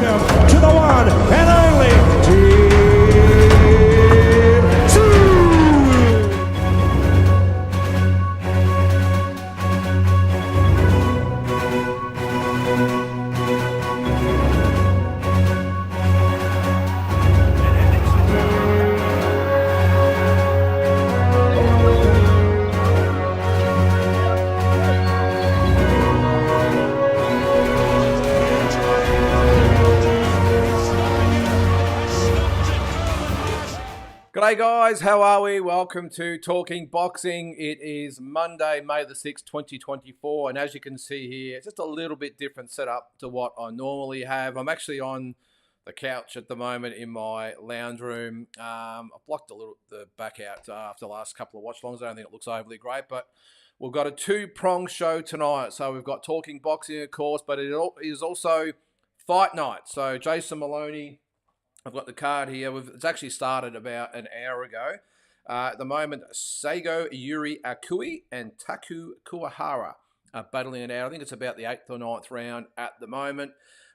welcome to the one and only Tszyu. G'day guys, how are we? Welcome to Talking Boxing. It is Monday, May the 6th, 2024, and as you can see here, it's just a little bit different setup to what I normally have. I'm actually on the couch at the moment in my lounge room. I've blocked the back out after the last couple of watch-alongs. I don't think it looks overly great, but we've got a two-pronged show tonight. So we've got Talking Boxing, of course, but it is also fight night. So Jason Maloney, I've got the card here. It's actually started about an hour ago. At the moment, Seigo Yuri Akui and Taku Kuwahara are battling it out. I think it's about the 8th or 9th round at the moment.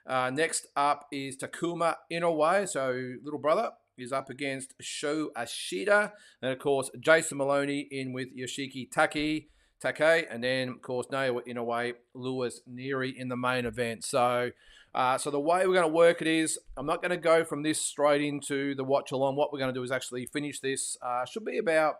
Next up is Takuma Inoue, so little brother, is up against Sho Ashida. And, of course, Jason Maloney in with Yoshiki Take, and then, of course, Naoya Inoue, Lewis Neary in the main event. So the way we're going to work it is, I'm not going to go from this straight into the watch along. What we're going to do is actually finish this. Should be about,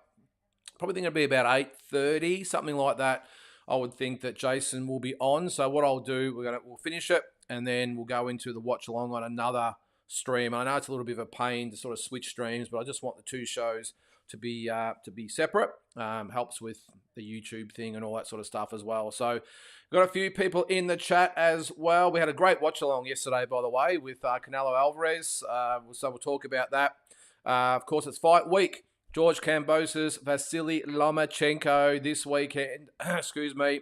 probably think it'll be about 8:30, something like that. I would think that Jason will be on. So what I'll do, we'll finish it, and then we'll go into the watch along on another stream. I know it's a little bit of a pain to sort of switch streams, but I just want the two shows to be separate. Helps with the YouTube thing and all that sort of stuff as well. So got a few people in the chat as well. We had a great watch along yesterday, by the way, with Canelo Alvarez. So we'll talk about that. Of course, it's fight week. George Kambosos, Vasily Lomachenko this weekend. Excuse me.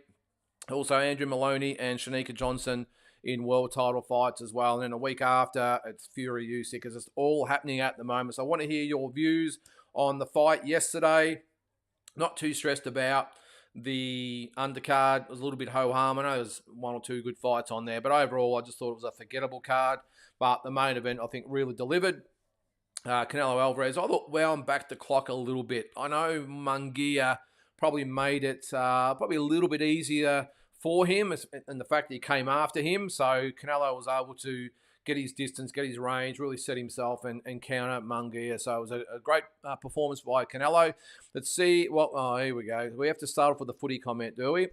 Also Andrew Maloney and Shanika Johnson in world title fights as well. And then a week after, it's Fury Usyk. It's just all happening at the moment. So I want to hear your views on the fight yesterday. Not too stressed about the undercard. It was a little bit ho-hum. I know there's one or two good fights on there, but overall I just thought it was a forgettable card. But the main event, I think, really delivered. Canelo Alvarez, I thought wound back the clock a little bit. I know Munguia probably made it probably a little bit easier for him, and the fact that he came after him. So Canelo was able to get his distance, get his range, really set himself and counter Munguia. So it was a great performance by Canelo. Let's see. Well, here we go. We have to start off with a footy comment, do we?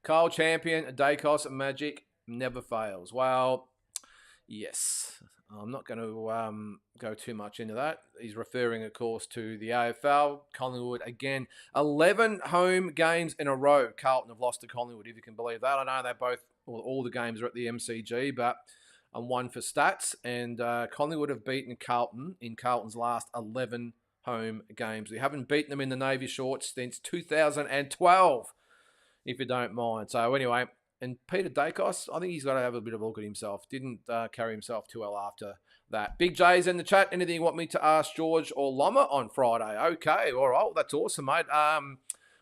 Kyle Champion, Dacos, Magic never fails. Well, yes. I'm not going to go too much into that. He's referring, of course, to the AFL. Collingwood, again, 11 home games in a row. Carlton have lost to Collingwood, if you can believe that. I know they both, all the games are at the MCG, but I'm one for stats. And Collingwood have beaten Carlton in Carlton's last 11 home games. We haven't beaten them in the Navy Shorts since 2012, if you don't mind. So anyway, and Peter Dacos, I think he's got to have a bit of a look at himself. Didn't carry himself too well after that. Big J's in the chat. Anything you want me to ask George or Loma on Friday? Okay, all right. Well, that's awesome, mate. Well,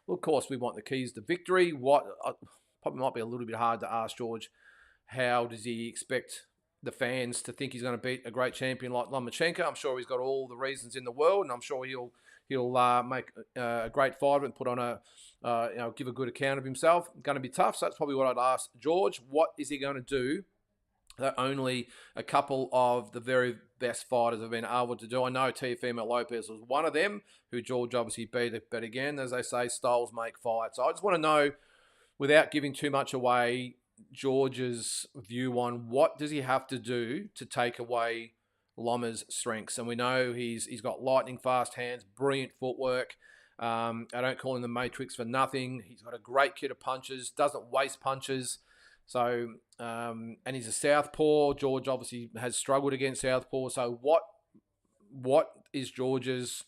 of course, we want the keys to victory. Probably might be a little bit hard to ask George. How does he expect the fans to think he's going to beat a great champion like Lomachenko? I'm sure he's got all the reasons in the world, and I'm sure he'll make a great fight and put on give a good account of himself. Going to be tough, so that's probably what I'd ask George. What is he going to do that only a couple of the very best fighters have been able to do? I know Teofimo Lopez was one of them, who George obviously beat, but again, as they say, styles make fights. So I just want to know, without giving too much away, George's view on what does he have to do to take away Loma's strengths. And we know he's got lightning fast hands, brilliant footwork. I don't call him the Matrix for nothing. He's got a great kit of punches, doesn't waste punches. So, and he's a southpaw. George obviously has struggled against southpaw. So what is George's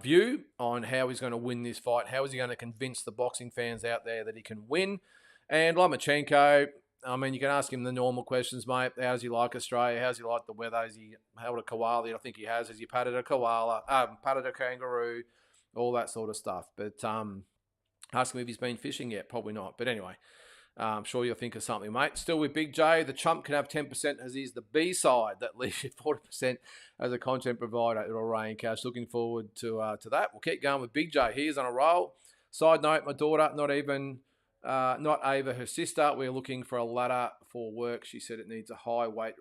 view on how he's going to win this fight? How is he going to convince the boxing fans out there that he can win? And Lomachenko, I mean, you can ask him the normal questions, mate. How does he like Australia? How does he like the weather? Has he held a koala? I think he has. Has he patted a koala? Patted a kangaroo? All that sort of stuff. But ask him if he's been fishing yet. Probably not. But anyway, I'm sure you'll think of something, mate. Still with Big J, the chump can have 10% as is the B side. That leaves you 40% as a content provider at Ryan Garcia. Looking forward to that. We'll keep going with Big J. He's on a roll. Side note, my daughter, not Ava, her sister, we're looking for a ladder for work. She said it needs a high weight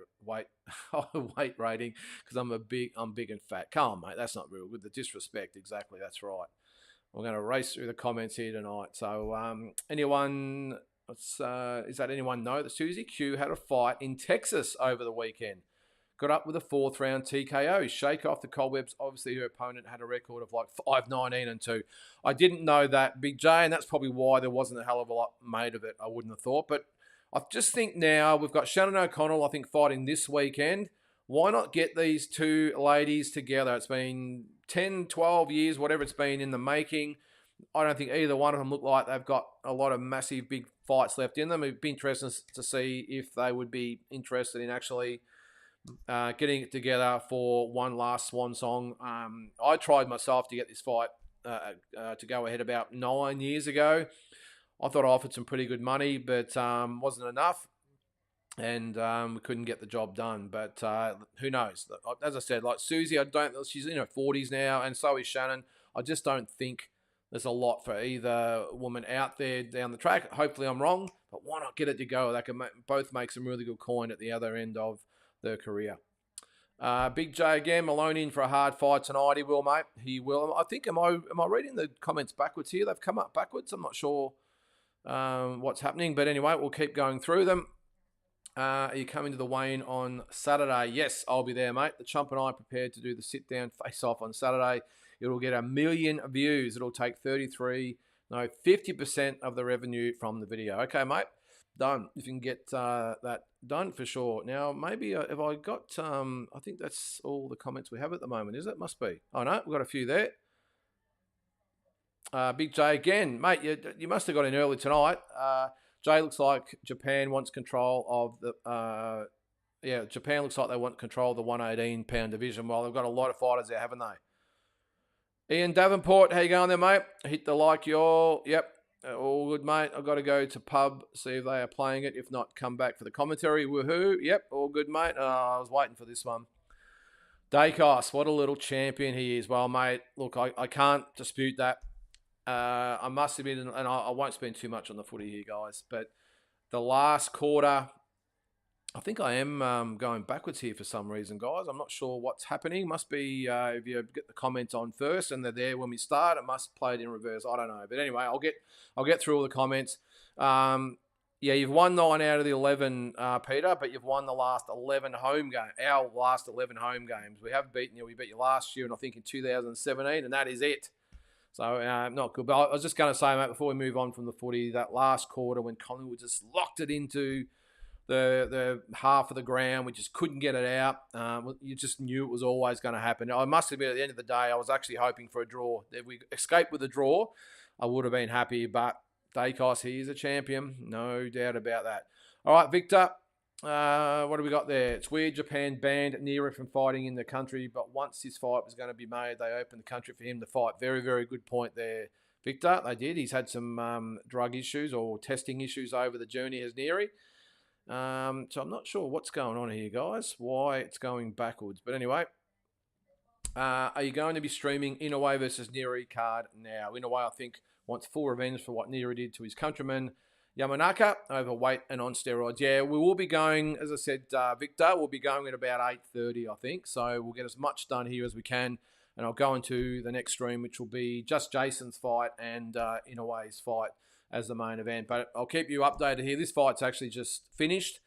rating because I'm big and fat. Come on, mate. That's not real. With the disrespect, exactly. That's right. We're going to race through the comments here tonight. So anyone... is that anyone know that Tszyu had a fight in Texas over the weekend? Got up with a 4th round TKO. Shake off the cobwebs. Obviously, her opponent had a record of like 5-19-2. I didn't know that, Big J, and that's probably why there wasn't a hell of a lot made of it, I wouldn't have thought. But I just think now we've got Shannon O'Connell, I think, fighting this weekend. Why not get these two ladies together? It's been 10, 12 years, whatever it's been in the making. I don't think either one of them look like they've got a lot of massive big fights left in them. It'd be interesting to see if they would be interested in actually getting it together for one last swan song. I tried myself to get this fight to go ahead about 9 years ago. I thought I offered some pretty good money, but wasn't enough. And we couldn't get the job done. But who knows? As I said, like Susie, she's in her 40s now, and so is Shannon. I just don't think there's a lot for either woman out there down the track. Hopefully I'm wrong, but why not get it to go? They can both make some really good coin at the other end of their career. Big J again, Maloney in for a hard fight tonight. He will, mate. He will. I think, am I reading the comments backwards here? They've come up backwards. I'm not sure what's happening, but anyway, we'll keep going through them. Are you coming to the Wayne on Saturday? Yes, I'll be there, mate. The chump and I are prepared to do the sit-down face-off on Saturday. It'll get 1 million views. It'll take 50% of the revenue from the video. Okay, mate. Done. If you can get that done for sure. Now, maybe have I got, I think that's all the comments we have at the moment, is it? Must be. Oh, no, we've got a few there. Big J again. Mate, you must have got in early tonight. Jay looks like Japan wants control of the, Japan looks like they want control of the 118-pound division. Well, they've got a lot of fighters there, haven't they? Ian Davenport, how you going there, mate? Hit the like, y'all. Yep, all good, mate. I've got to go to pub, see if they are playing it. If not, come back for the commentary. Woohoo. Yep, all good, mate. I was waiting for this one. Dacos, what a little champion he is. Well, mate, look, I can't dispute that. I must admit, and I won't spend too much on the footy here, guys, but the last quarter, I think I am going backwards here for some reason, guys. I'm not sure what's happening. Must be if you get the comments on first and they're there when we start, it must play it in reverse. I don't know. But anyway, I'll get through all the comments. You've won 9 out of the 11, Peter, but you've won the last 11 home games. Our last 11 home games. We have beaten you. We beat you last year, and I think in 2017, and that is it. So, not good. But I was just going to say, mate, before we move on from the footy, that last quarter when Collingwood just locked it into the half of the ground, we just couldn't get it out. You just knew it was always going to happen. I must admit, at the end of the day, I was actually hoping for a draw. If we escaped with a draw, I would have been happy. But Dacos, he is a champion. No doubt about that. All right, Victor. What do we got there? It's weird Japan banned Nira from fighting in the country, but once his fight was going to be made, they opened the country for him to fight. Very, very good point there, Victor. They did. He's had some drug issues or testing issues over the journey as Neri. So I'm not sure what's going on here, guys, why it's going backwards. But anyway, are you going to be streaming Inoue versus Neri card now? Inoue, I think, wants full revenge for what Neri did to his countryman Yamanaka, overweight and on steroids. Yeah, we will be going, as I said, Victor, we'll be going at about 8:30, I think. So we'll get as much done here as we can. And I'll go into the next stream, which will be just Jason's fight and Inoue's fight as the main event. But I'll keep you updated here. This fight's actually just finished.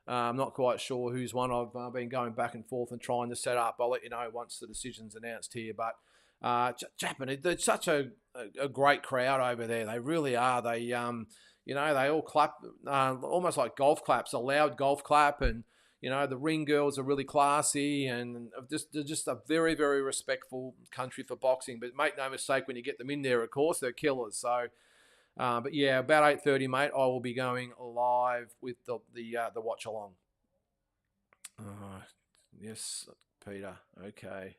I'm not quite sure who's won. I've been going back and forth and trying to set up. I'll let you know once the decision's announced here. But Japan, they're such a great crowd over there. They really are. They, they all clap, almost like golf claps, a loud golf clap. And, the ring girls are really classy and they're just a very, very respectful country for boxing. But make no mistake, when you get them in there, of course, they're killers. So, but yeah, about 8:30, mate, I will be going live with the watch along. Yes, Peter. Okay.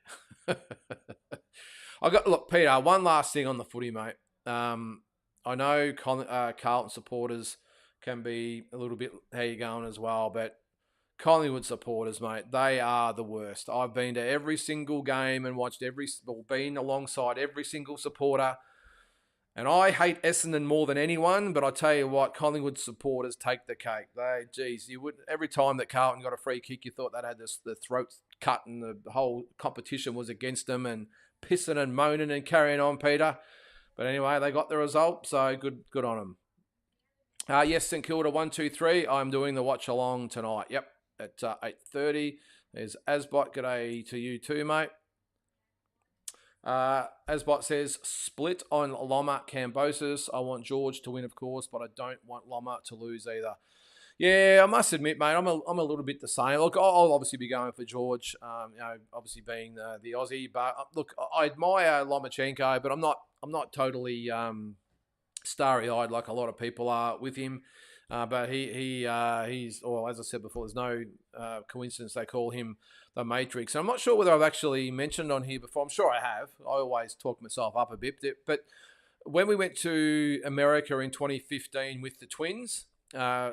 Look, Peter, one last thing on the footy, mate. I know Carlton supporters can be a little bit how you're going as well. But Collingwood supporters, mate, they are the worst. I've been to every single game and watched been alongside every single supporter. And I hate Essendon more than anyone, but I tell you what, Collingwood supporters take the cake. Every time that Carlton got a free kick, you thought that had the throats cut and the whole competition was against them and pissing and moaning and carrying on, Peter. But anyway, they got the result, so good on them. Yes, St Kilda 1-2-3. I'm doing the watch along tonight. Yep, at 8:30. There's Asbot. G'day to you too, mate. Asbot says, split on Loma Kambosos. I want George to win, of course, but I don't want Loma to lose either. Yeah, I must admit, mate, I'm a little bit the same. Look, I'll obviously be going for George, obviously being the Aussie. But look, I admire Lomachenko, but I'm not totally starry-eyed like a lot of people are with him. But he's, as I said before, there's no coincidence they call him the Matrix. And I'm not sure whether I've actually mentioned on here before. I'm sure I have. I always talk myself up a bit. But when we went to America in 2015 with the twins,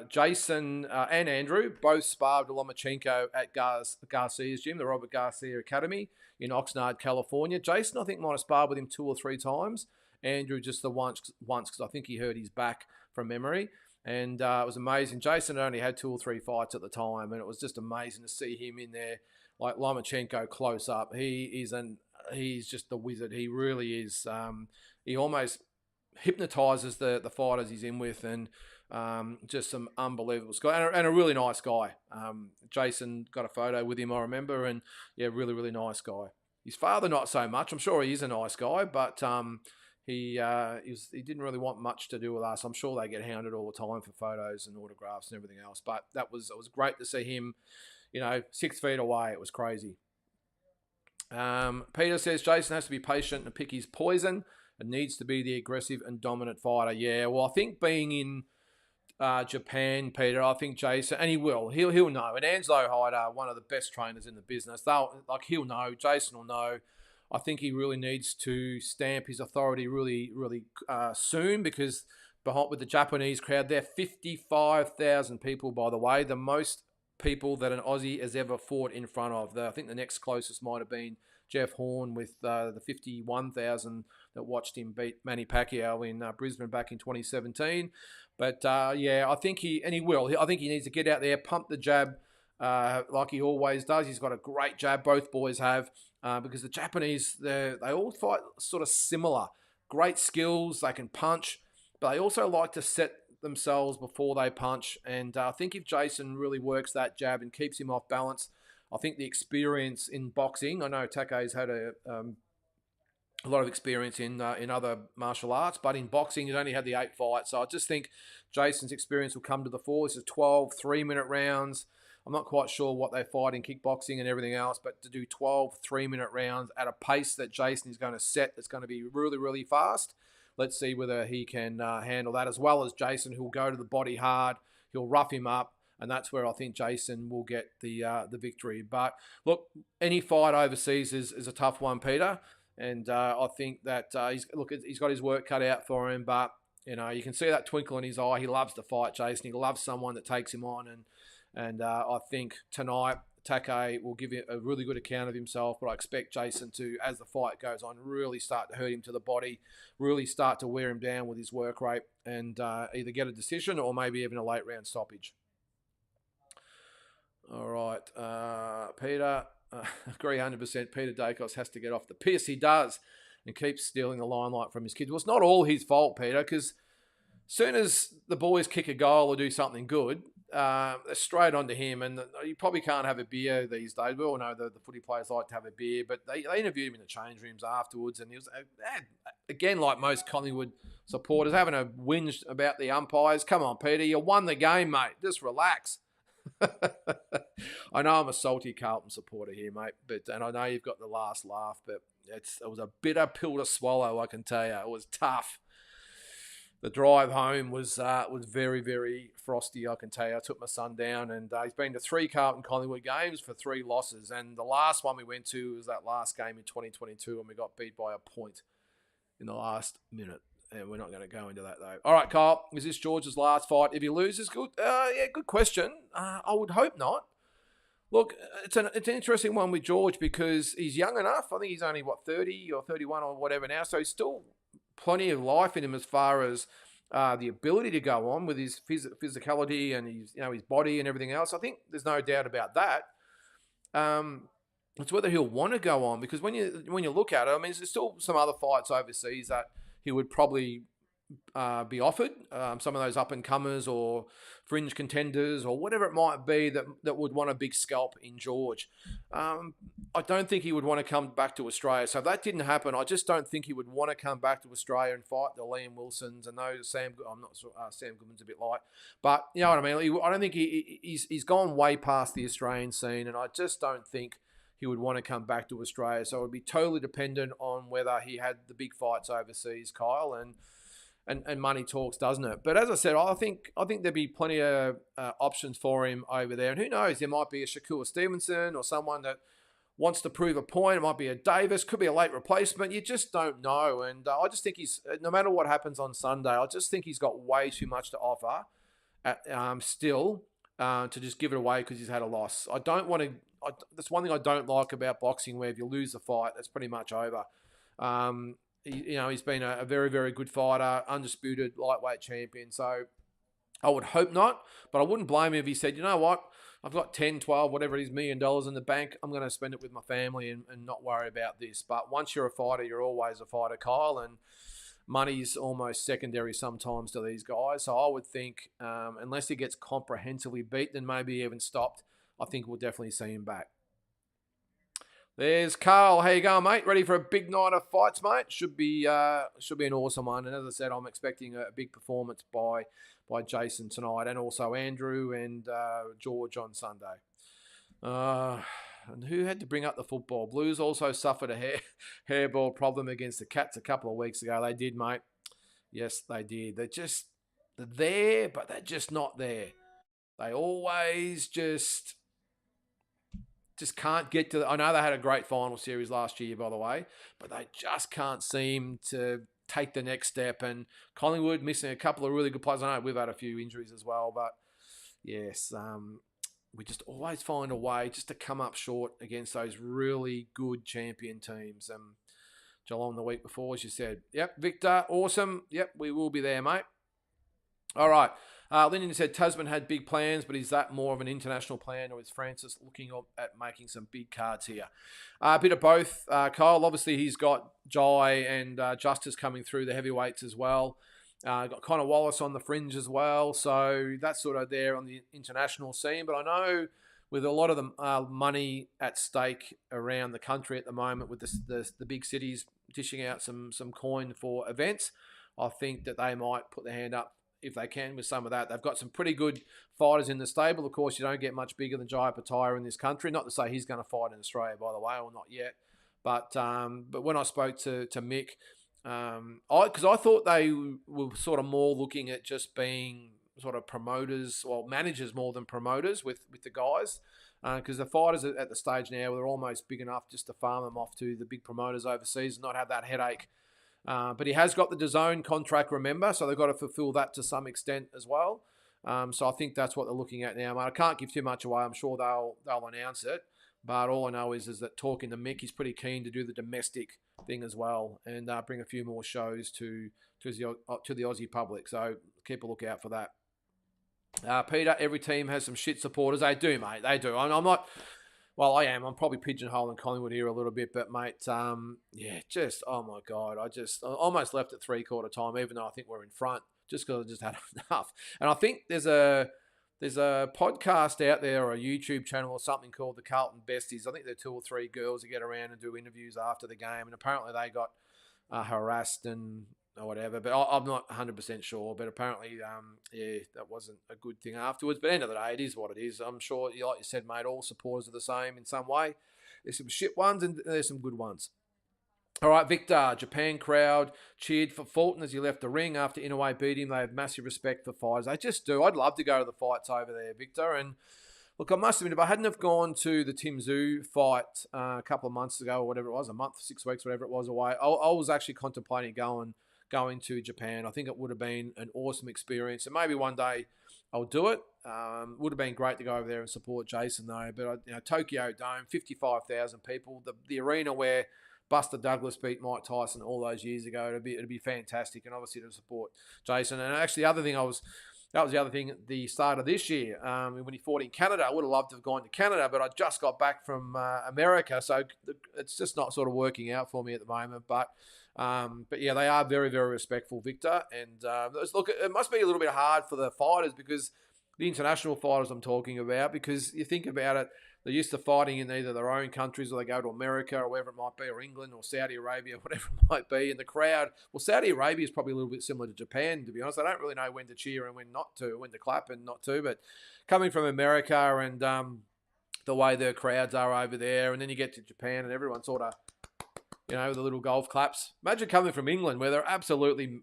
Jason and Andrew both sparred with Lomachenko at Garcia's gym, the Robert Garcia Academy in Oxnard, California. Jason, I think, might have sparred with him 2 or 3 times. Andrew just the once because I think he hurt his back from memory. And it was amazing. Jason only had 2 or 3 fights at the time, and it was just amazing to see him in there, like Lomachenko close up. He's just the wizard. He really is. He almost hypnotizes the fighters he's in with, and just some unbelievable skill and a really nice guy. Jason got a photo with him, I remember, and yeah, really, really nice guy. His father, not so much. I'm sure he is a nice guy, but he didn't really want much to do with us. I'm sure they get hounded all the time for photos and autographs and everything else. But it was great to see him, 6 feet away. It was crazy. Peter says Jason has to be patient and pick his poison and needs to be the aggressive and dominant fighter. Yeah, well, I think being in Japan, Peter, I think Jason, and he'll know. And Angelo Hyder, one of the best trainers in the business, he'll know. Jason will know. I think he really needs to stamp his authority really, really soon, because with the Japanese crowd, they're 55,000 people, by the way, the most people that an Aussie has ever fought in front of. I think the next closest might have been Jeff Horn with the 51,000 that watched him beat Manny Pacquiao in Brisbane back in 2017. But I think he will. I think he needs to get out there, pump the jab like he always does. He's got a great jab. Both boys have. Because the Japanese, they all fight sort of similar. Great skills, they can punch, but they also like to set themselves before they punch. And I think if Jason really works that jab and keeps him off balance, I think the experience in boxing, I know Take's had a lot of experience in other martial arts, but in boxing, he's only had the 8 fights. So I just think Jason's experience will come to the fore. This is 12 3-minute rounds. I'm not quite sure what they fight in kickboxing and everything else, but to do 12 3-minute rounds at a pace that Jason is going to set that's going to be really, really fast, let's see whether he can handle that, as well as Jason, who'll go to the body hard. He'll rough him up, and that's where I think Jason will get the victory. But look, any fight overseas is a tough one, Peter, and I think that he's got his work cut out for him, but you can see that twinkle in his eye. He loves to fight, Jason. He loves someone that takes him on, and I think tonight Take will give a really good account of himself, but I expect Jason to, as the fight goes on, really start to hurt him to the body, really start to wear him down with his work rate, and either get a decision or maybe even a late round stoppage. All right, Peter, agree 100%. Peter Dacos has to get off the piss. He does, and keeps stealing the limelight from his kids. Well, it's not all his fault, Peter, because soon as the boys kick a goal or do something good, they're straight onto him, and you probably can't have a beer these days. We all know the footy players like to have a beer, but they interviewed him in the change rooms afterwards, and he was, again, like most Collingwood supporters, having a whinge about the umpires. Come on, Peter, you won the game, mate. Just relax. I know I'm a salty Carlton supporter here, mate, and I know you've got the last laugh, but it was a bitter pill to swallow, I can tell you. It was tough. The drive home was very, very frosty, I can tell you. I took my son down, and he's been to 3 Carlton Collingwood games for 3 losses. And the last one we went to was that last game in 2022, and we got beat by a point in the last minute. and we're not going to go into that though. All right, Kyle, is this George's last fight? If he loses, good. Yeah, good question. I would hope not. Look, it's an interesting one with George because he's young enough. I think he's only 30 or 31 or whatever now, so he's still plenty of life in him as far as the ability to go on with his physicality and his body and everything else. I think there's no doubt about that. It's whether he'll want to go on, because when you look at it, I mean, there's still some other fights overseas that he would probably be offered. Some of those up and comers or fringe contenders or whatever it might be that would want a big scalp in George. I don't think he would want to come back to Australia. So if that didn't happen, I just don't think he would want to come back to Australia and fight the Liam Wilsons and those I'm not sure, Sam Goodman's a bit light, but you know what I mean. I don't think he's gone way past the Australian scene, and I just don't think he would want to come back to Australia. So it would be totally dependent on whether he had the big fights overseas, Kyle, and money talks, doesn't it? But as I said, I think there'd be plenty of options for him over there. And who knows, there might be a Shakur Stevenson or someone that wants to prove a point. It might be a Davis, could be a late replacement. You just don't know. And I just think no matter what happens on Sunday, I just think he's got way too much to offer still to just give it away because he's had a loss. I don't want to. That's one thing I don't like about boxing, where if you lose the fight, that's pretty much over. He's been a very, very good fighter, undisputed lightweight champion. So I would hope not, but I wouldn't blame him if he said, you know what, I've got 10, 12, whatever it is, $1 million in the bank. I'm going to spend it with my family and not worry about this. But once you're a fighter, you're always a fighter, Kyle, and money's almost secondary sometimes to these guys. So I would think, unless he gets comprehensively beat, then maybe even stopped, I think we'll definitely see him back. There's Carl. How you going, mate? Ready for a big night of fights, mate? Should be an awesome one. And as I said, I'm expecting a big performance by Jason tonight, and also Andrew and George on Sunday. And who had to bring up the football? Blues also suffered a hairball problem against the Cats a couple of weeks ago. They did, mate. Yes, they did. They're there, but they're just not there. They always just can't get to I know they had a great final series last year, by the way, but they just can't seem to take the next step. And Collingwood missing a couple of really good players. I know we've had a few injuries as well, but yes, we just always find a way just to come up short against those really good champion teams. Geelong the week before, as you said. Yep, Victor, awesome. Yep, we will be there, mate. All right. Lyndon said Tasman had big plans, but is that more of an international plan, or is Francis looking at making some big cards here? A bit of both. Kyle, obviously, he's got Jai and Justice coming through the heavyweights as well. Got Connor Wallace on the fringe as well. So that's sort of there on the international scene. But I know with a lot of the money at stake around the country at the moment, with the big cities dishing out some coin for events, I think that they might put their hand up if they can with some of that. They've got some pretty good fighters in the stable. Of course, you don't get much bigger than Jai Pataya in this country. Not to say he's going to fight in Australia, by the way, or not yet. But when I spoke to Mick, because I thought they were sort of more looking at just being sort of promoters, or managers more than promoters with the guys. Because the fighters at the stage now, they're almost big enough just to farm them off to the big promoters overseas and not have that headache. But he has got the DAZN contract, remember, so they've got to fulfill that to some extent as well. So I think that's what they're looking at now, mate. I can't give too much away. I'm sure they'll announce it. But all I know is that talking to Mick, he's pretty keen to do the domestic thing as well and bring a few more shows to the Aussie public. So keep a lookout for that. Peter, every team has some shit supporters. They do, mate. They do. I'm not... Well, I am. I'm probably pigeonholing Collingwood here a little bit, but mate, oh my God, I almost left at 3/4 time, even though I think we're in front, just because I just had enough. And I think there's a podcast out there, or a YouTube channel or something called the Carlton Besties. I think there are 2 or 3 girls that get around and do interviews after the game, and apparently they got harassed or whatever, but I'm not 100% sure. But apparently, that wasn't a good thing afterwards. But at the end of the day, it is what it is. I'm sure, like you said, mate, all supporters are the same in some way. There's some shit ones and there's some good ones. All right, Victor, Japan crowd cheered for Fulton as he left the ring after Inoue beat him. They have massive respect for fighters. They just do. I'd love to go to the fights over there, Victor. And look, I must admit, if I hadn't have gone to the Tszyu fight a couple of months ago, or whatever it was, a month, 6 weeks, whatever it was away, I was actually contemplating going going to Japan. I think it would have been an awesome experience, and maybe one day I'll do it. Would have been great to go over there and support Jason though. But Tokyo Dome, 55,000 people, the arena where Buster Douglas beat Mike Tyson all those years ago. It'd be fantastic, and obviously to support Jason. And actually, that was the other thing at the start of this year when he fought in Canada. I would have loved to have gone to Canada, but I just got back from America, so it's just not sort of working out for me at the moment. But yeah, they are very, very respectful, Victor. And look, it must be a little bit hard for the fighters, because the international fighters I'm talking about, because you think about it, they're used to fighting in either their own countries, or they go to America or wherever it might be, or England or Saudi Arabia, whatever it might be. And the crowd, well, Saudi Arabia is probably a little bit similar to Japan, to be honest. I don't really know when to cheer and when not to, when to clap and not to. But coming from America and the way their crowds are over there, and then you get to Japan and everyone sort of, with the little golf claps. Imagine coming from England, where they're absolutely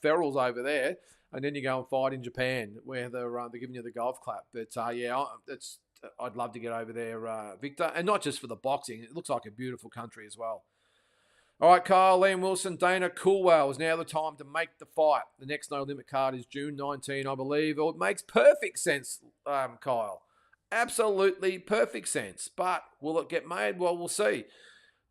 ferals over there, and then you go and fight in Japan, where they're giving you the golf clap. But I'd love to get over there, Victor, and not just for the boxing. It looks like a beautiful country as well. All right, Kyle, Liam Wilson, Dana Coolwell, is now the time to make the fight. The next no limit card is June 19, I believe. It makes perfect sense, Kyle. Absolutely perfect sense. But will it get made? Well, we'll see.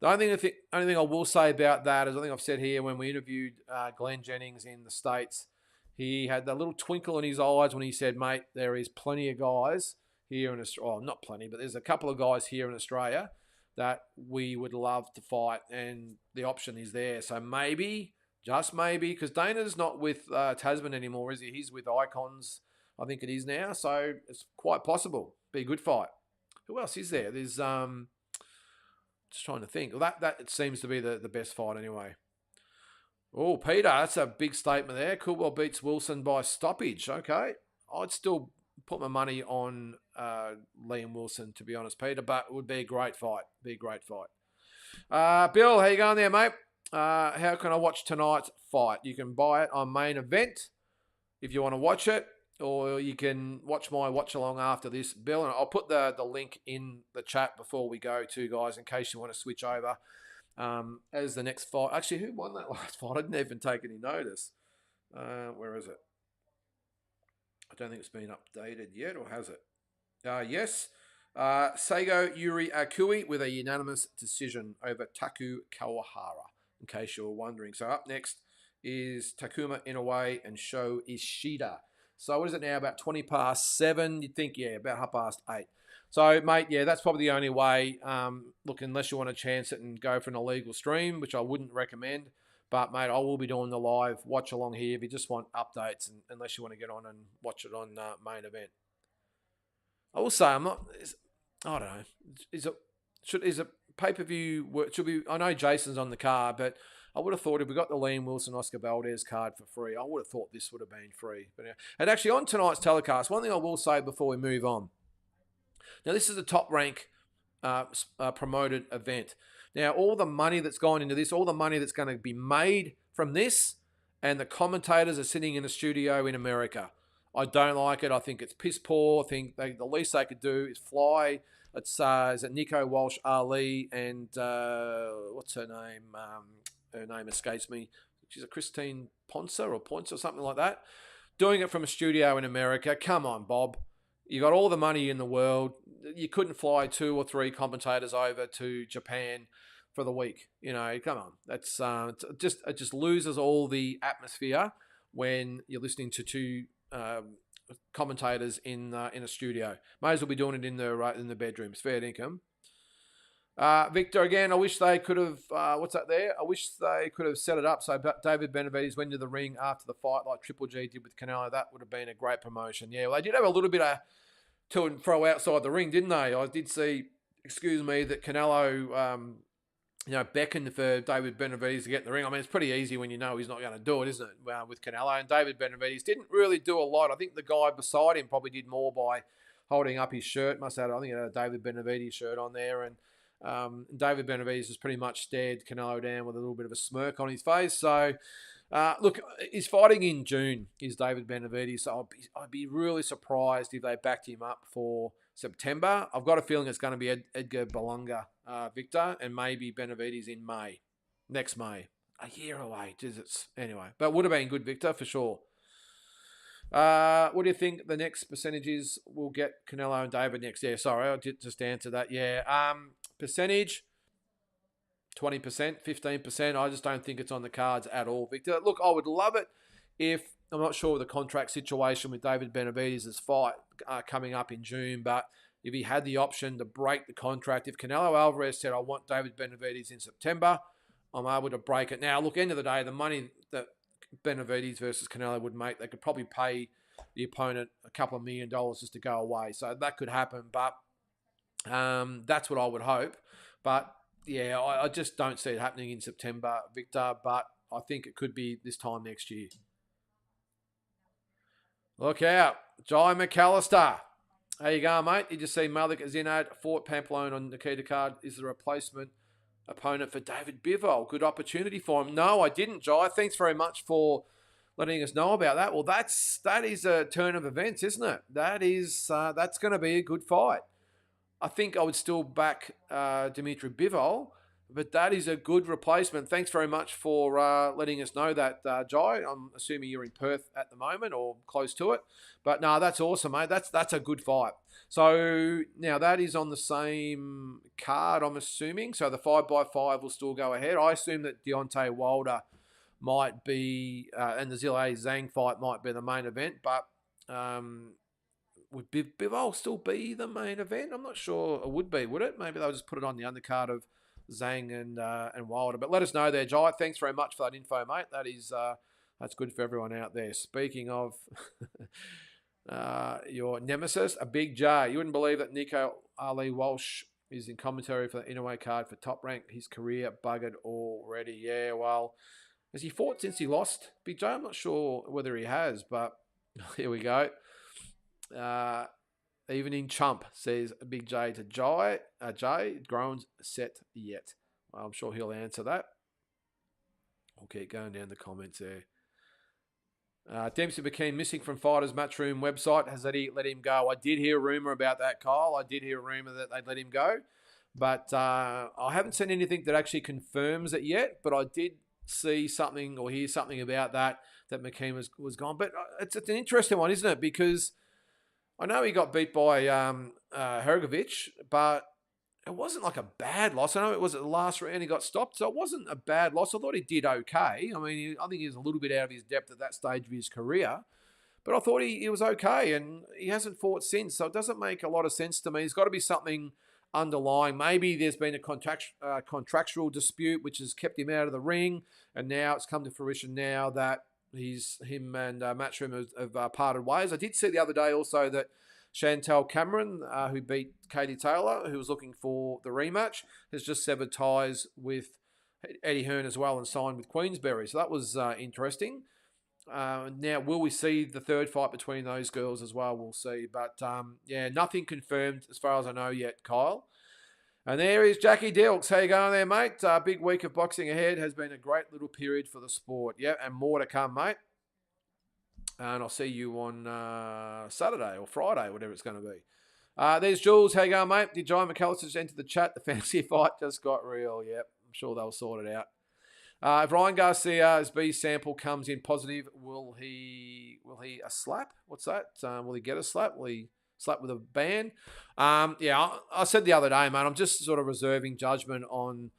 The only thing I will say about that is, I think I've said here when we interviewed Glenn Jennings in the States, he had that little twinkle in his eyes when he said, mate, there is plenty of guys here in Australia, not plenty, but there's a couple of guys here in Australia that we would love to fight, and the option is there. So maybe, just maybe, because Dana's not with Tasman anymore, is he? He's with Icons, I think it is now. So it's quite possible. Be a good fight. Who else is there? There's just trying to think. Well, that seems to be the best fight anyway. Oh, Peter, that's a big statement there. Coolwell beats Wilson by stoppage. Okay, I'd still put my money on Liam Wilson, to be honest, Peter, but it would be a great fight. Bill, how you going there, mate? How can I watch tonight's fight? You can buy it on Main Event if you want to watch it, or you can watch my watch along after this, Bill. And I'll put the link in the chat before we go too, guys, in case you want to switch over as the next fight. Actually, who won that last fight? I didn't even take any notice. Where is it? I don't think it's been updated yet, or has it? Yes. Seigo Yuri Akui with a unanimous decision over Taku Kawahara, in case you're wondering. So up next is Takuma Inoue and Sho Ishida. So what is it now? About 20 past 7. You'd think, yeah, about 8:30. So, mate, yeah, that's probably the only way. Look, unless you want to chance it and go for an illegal stream, which I wouldn't recommend. But, mate, I will be doing the live watch along here if you just want updates, and unless you want to get on and watch it on Main Event. I will say, I don't know. Is it pay-per-view? Should be. I know Jason's on the card, but I would have thought if we got the Liam Wilson, Oscar Valdez card for free, I would have thought this would have been free. But and actually, on tonight's telecast, one thing I will say before we move on. Now, this is a top rank promoted event. Now, all the money that's gone into this, all the money that's going to be made from this, and the commentators are sitting in a studio in America. I don't like it. I think it's piss poor. I think the least they could do is fly. It's is it Nico Walsh Ali and what's her name? Her name escapes me. She's a Christine Ponce or something like that. Doing it from a studio in America. Come on, Bob. You got all the money in the world. You couldn't fly 2 or 3 commentators over to Japan for the week. Come on. That's it just loses all the atmosphere when you're listening to 2 commentators in a studio. May as well be doing it in the bedrooms. Fair income. Victor, again, I wish they could have, what's that there? I wish they could have set it up so David Benavides went to the ring after the fight like Triple G did with Canelo. That would have been a great promotion. Yeah, well, they did have a little bit of to and fro outside the ring, didn't they? I did see, that Canelo, beckoned for David Benavides to get in the ring. I mean, it's pretty easy when you know he's not going to do it, isn't it, with Canelo? And David Benavides didn't really do a lot. I think the guy beside him probably did more by holding up his shirt. I think he had a David Benavides shirt on there, and David Benavides has pretty much stared Canelo down with a little bit of a smirk on his face. So, look, he's fighting in June, is David Benavides. So I'd be really surprised if they backed him up for September. I've got a feeling it's going to be Edgar Berlanga, Victor, and maybe Benavides in next May. a year away. It's anyway, but would have been good, Victor, for sure. What do you think the next percentages will get Canelo and David next? Yeah, sorry, I did just answer that. Yeah, percentage 20%, 15%. I just don't think it's on the cards at all, Victor. Look, I would love it if, I'm not sure of the contract situation with David Benavidez' fight coming up in June, but if he had the option to break the contract, if Canelo Alvarez said, I want David Benavidez in September, I'm able to break it. Now, look, end of the day, the money that Benavidez versus Canelo would make, they could probably pay the opponent a couple of $1 million just to go away. So that could happen, but that's what I would hope. But yeah, I just don't see it happening in September, Victor, but I think it could be this time next year. Look out, Jai McAllister. How you going, mate? Did you see Malik Zinad fought Pamplona on Nikita card? Is the replacement opponent for David Bivol? Good opportunity for him. No, I didn't, Jai. Thanks very much for letting us know about that. Well, that is a turn of events, isn't it? That's going to be a good fight. I think I would still back Dimitri Bivol, but that is a good replacement. Thanks very much for letting us know that, Jai. I'm assuming you're in Perth at the moment or close to it. But no, that's awesome, mate. That's a good fight. So now that is on the same card, I'm assuming. So the 5x5 will still go ahead. I assume that Deontay Wilder might be, and the Zhilei Zhang fight might be the main event, but would Bivol still be the main event? I'm not sure it would be, would it? Maybe they'll just put it on the undercard of Zhang and Wilder. But let us know there, Jai. Thanks very much for that info, mate. That's good for everyone out there. Speaking of your nemesis, a Big J. You wouldn't believe that Nico Ali Walsh is in commentary for the Inouye card for Top Rank. His career buggered already. Yeah, well, has he fought since he lost Big J? I'm not sure whether he has, but here we go. Evening Chump says Big J to Jai. Jay, groans set yet. Well, I'm sure he'll answer that. We'll keep going down the comments there. Dempsey became missing from Fighters Matchroom website. Has that let him go? I did hear a rumor about that, Kyle. I did hear a rumor that they'd let him go. But I haven't seen anything that actually confirms it yet. But I did see something or hear something about that McKean was gone. But it's an interesting one, isn't it? Because I know he got beat by Hergovic, but it wasn't like a bad loss. I know it was at the last round he got stopped, so it wasn't a bad loss. I thought he did okay. I mean, I think he was a little bit out of his depth at that stage of his career, but I thought he was okay, and he hasn't fought since, so it doesn't make a lot of sense to me. There's got to be something underlying. Maybe there's been a contractual dispute which has kept him out of the ring, and now it's come to fruition now that him and Matchroom have parted ways. I did see the other day also that Chantel Cameron, who beat Katie Taylor, who was looking for the rematch, has just severed ties with Eddie Hearn as well and signed with Queensberry. So that was interesting. Now, will we see the third fight between those girls as well? We'll see. But, yeah, nothing confirmed as far as I know yet, Kyle. And there is Jackie Dilks. How you going there, mate? Big week of boxing ahead. Has been a great little period for the sport. Yeah, and more to come, mate. And I'll see you on Saturday or Friday, whatever it's going to be. There's Jules. How you going, mate? Did Jai McAllister just enter the chat? The fantasy fight just got real. Yep, I'm sure they'll sort it out. If Ryan Garcia's B sample comes in positive, will he a slap? What's that? Will he get a slap? Will he slap with a ban? Yeah, I said the other day, mate, I'm just sort of reserving judgment on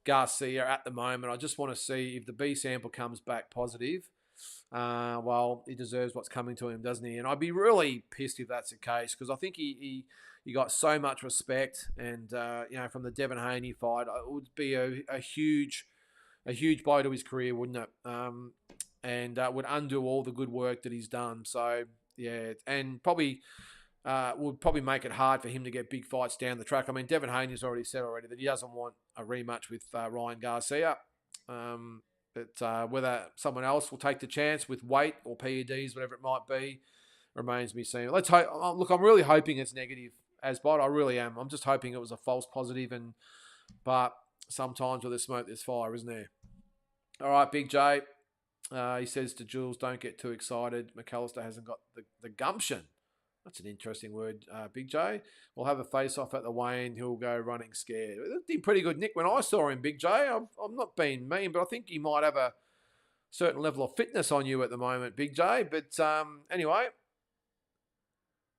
Garcia at the moment. I just want to see if the B sample comes back positive. Well, he deserves what's coming to him, doesn't he? And I'd be really pissed if that's the case, because I think he got so much respect, and from the Devin Haney fight, it would be a huge blow to his career, wouldn't it? And would undo all the good work that he's done. So yeah, and probably would probably make it hard for him to get big fights down the track. I mean, Devin Haney's already said that he doesn't want a rematch with Ryan Garcia. But whether someone else will take the chance with weight or PEDs, whatever it might be, remains to be seen. Let's hope. Look, I'm really hoping it's negative, Asbot. I really am. I'm just hoping it was a false positive. But sometimes with the smoke, there's fire, isn't there? All right, Big J. He says to Jules, don't get too excited. McAllister hasn't got the gumption. That's an interesting word, Big J. We'll have a face-off at the weigh-in. He'll go running scared. It did pretty good, Nick, when I saw him, Big J. I'm not being mean, but I think he might have a certain level of fitness on you at the moment, Big J. But anyway,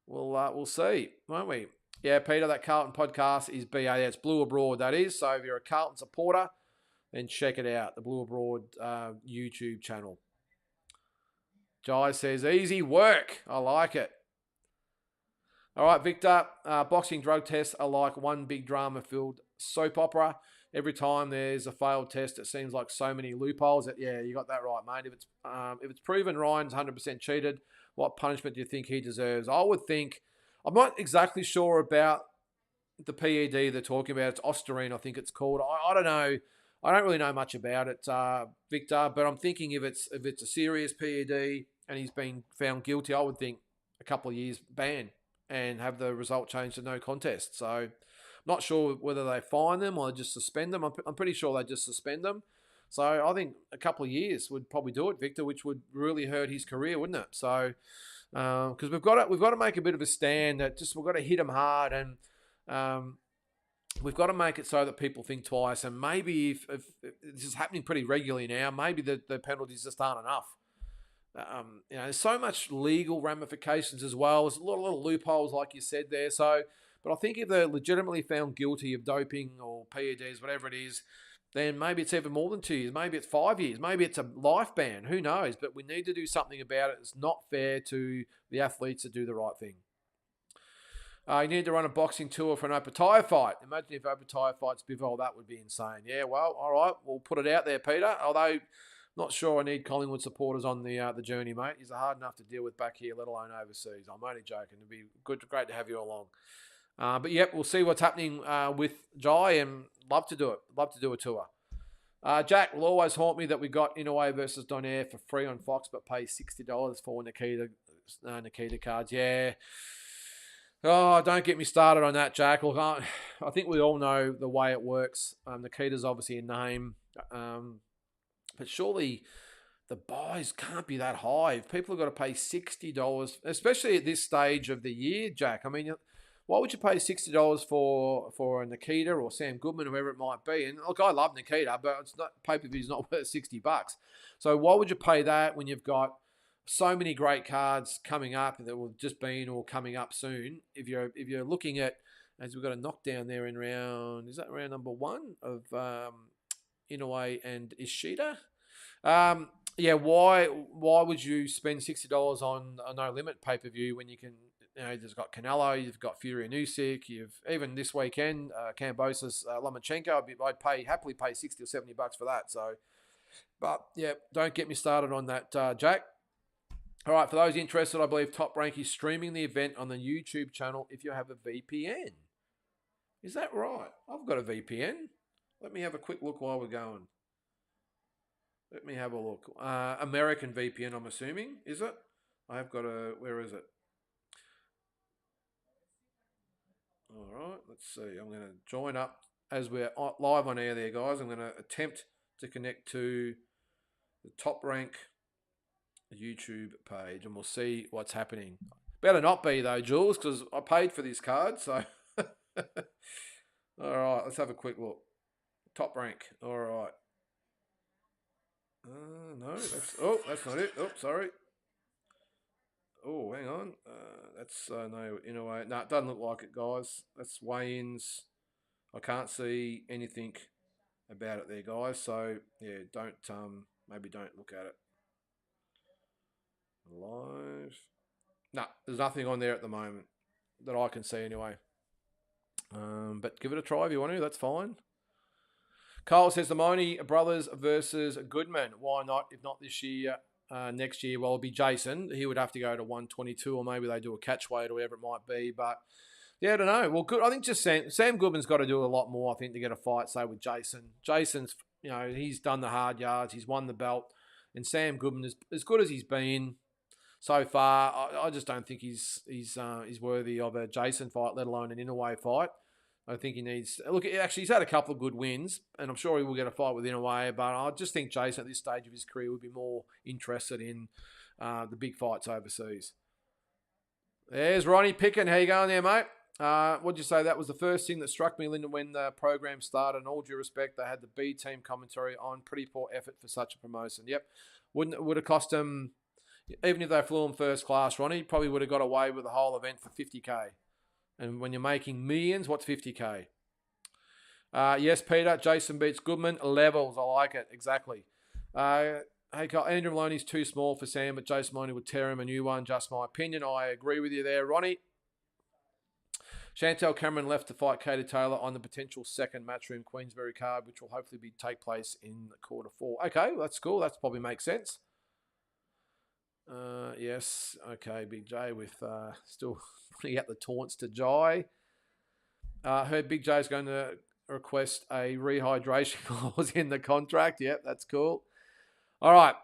we'll see, won't we? Yeah, Peter, that Carlton podcast is BA. It's Blue Abroad, that is. So if you're a Carlton supporter, then check it out, the Blue Abroad YouTube channel. Jai says, easy work. I like it. All right, Victor, boxing drug tests are like one big drama-filled soap opera. Every time there's a failed test, it seems like so many loopholes. Yeah, you got that right, mate. If it's proven Ryan's 100% cheated, what punishment do you think he deserves? I would think, I'm not exactly sure about the PED they're talking about. It's Ostarine, I think it's called. I don't know. I don't really know much about it, Victor, but I'm thinking if it's a serious PED and he's been found guilty, I would think a couple of years ban and have the result changed to no contest. So I'm not sure whether they fine them or just suspend them. I'm pretty sure they just suspend them. So I think a couple of years would probably do it, Victor, which would really hurt his career, wouldn't it? So because we've got to make a bit of a stand that we've got to hit him hard and we've got to make it so that people think twice. And maybe if this is happening pretty regularly now, maybe the penalties just aren't enough. There's so much legal ramifications as well. There's a lot of loopholes, like you said there. So, but I think if they're legitimately found guilty of doping or PEDs, whatever it is, then maybe it's even more than 2 years. Maybe it's 5 years. Maybe it's a life ban. Who knows? But we need to do something about it. It's not fair to the athletes to do the right thing. You need to run a boxing tour for an open tyre fight. Imagine if open tyre fights Bivol, that would be insane. Yeah, well, all right, we'll put it out there, Peter. Although, not sure I need Collingwood supporters on the journey, mate. He's hard enough to deal with back here, let alone overseas. I'm only joking. It'd be great to have you along. But yep, we'll see what's happening with Jai, and love to do it. Love to do a tour. Jack will always haunt me that we got Inouye versus Donaire for free on Fox, but pay $60 for Nikita cards. Yeah. Oh, don't get me started on that, Jack. Look, I think we all know the way it works. Nikita's obviously a name, but surely the buys can't be that high. If people have got to pay $60, especially at this stage of the year, Jack, I mean, why would you pay $60 for a Nikita or Sam Goodman, whoever it might be? And look, I love Nikita, but it's not pay-per-view's not worth $60. So why would you pay that when you've got so many great cards coming up that will just been or coming up soon? If you're looking at, as we've got a knockdown there in round, is that round number 1 of Inouye and Ishida? Yeah, why would you spend $60 on a no limit pay per view when you can? There's got Canelo, you've got Fury and Usyk, you've even this weekend Kambosos, Lomachenko. I'd happily pay $60 or $70 for that. So, but yeah, don't get me started on that, Jack. All right, for those interested, I believe Top Rank is streaming the event on the YouTube channel if you have a VPN. Is that right? I've got a VPN. Let me have a quick look while we're going. Let me have a look. American VPN, I'm assuming, is it? I've got where is it? All right, let's see. I'm going to join up as we're live on air there, guys. I'm going to attempt to connect to the Top Rank YouTube page, and we'll see what's happening. Better not be though, Jules, because I paid for this card. So, all right, let's have a quick look. Top Rank. All right. No, that's not it. Oh, sorry. Oh, hang on. That's no, in a way. No, it doesn't look like it, guys. That's weigh-ins. I can't see anything about it there, guys. So yeah, maybe don't look at it. Live. No, there's nothing on there at the moment that I can see anyway. But give it a try if you want to. That's fine. Carl says the Maloney brothers versus Goodman. Why not? If not this year, next year, well, it'll be Jason. He would have to go to 122, or maybe they do a catch weight or whatever it might be. But yeah, I don't know. Well, good. I think just Sam Goodman's got to do a lot more, I think, to get a fight, say, with Jason. Jason's, he's done the hard yards. He's won the belt. And Sam Goodman is as good as he's been so far. I just don't think he's worthy of a Jason fight, let alone an Inouye fight. I think he needs... Look, actually, he's had a couple of good wins, and I'm sure he will get a fight with Inouye, but I just think Jason, at this stage of his career, would be more interested in the big fights overseas. There's Ronnie Picken. How you going there, mate? What'd you say? That was the first thing that struck me, Lyndon, when the program started. And all due respect, they had the B team commentary on. Pretty poor effort for such a promotion. Yep. Would have cost them, even if they flew in first class, Ronnie, probably would have got away with the whole event for 50K. And when you're making millions, what's 50K? Yes, Peter. Jason beats Goodman. Levels. I like it. Exactly. Hey, Carl, Andrew Maloney's too small for Sam, but Jason Maloney would tear him a new one. Just my opinion. I agree with you there, Ronnie. Chantel Cameron left to fight Katie Taylor on the potential second Matchroom Queensberry card, which will hopefully take place in quarter 4. Okay, well, that's cool. That probably makes sense. Yes. Okay, Big J with still putting out the taunts to Jai. Heard Big J is going to request a rehydration clause in the contract. Yep, that's cool. All right,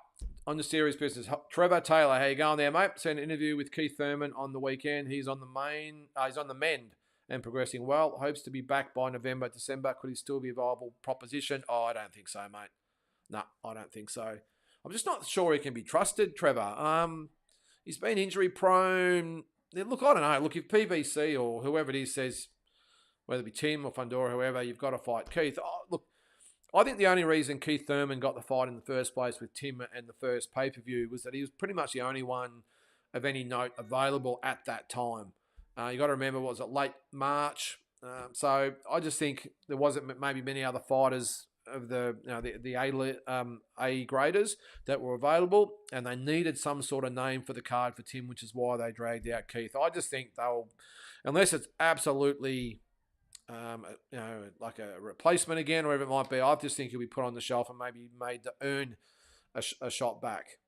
on the serious business. Trevor Taylor, how you going there, mate? Sent an interview with Keith Thurman on the weekend. He's on the mend and progressing well. Hopes to be back by November, December. Could he still be a viable proposition? Oh, I don't think so, mate. No, I don't think so. I'm just not sure he can be trusted, Trevor. He's been injury prone. Look, I don't know. Look, if PVC or whoever it is says, whether it be Tim or Fundora, whoever, you've got to fight Keith. Oh, look, I think the only reason Keith Thurman got the fight in the first place with Tim and the first pay-per-view was that he was pretty much the only one of any note available at that time. You got to remember, was it late March? So I just think there wasn't maybe many other fighters of the A graders that were available, and they needed some sort of name for the card for Tim, which is why they dragged out Keith. I just think they'll, unless it's absolutely like a replacement again, or whatever it might be, I just think he'll be put on the shelf and maybe made to earn a shot back.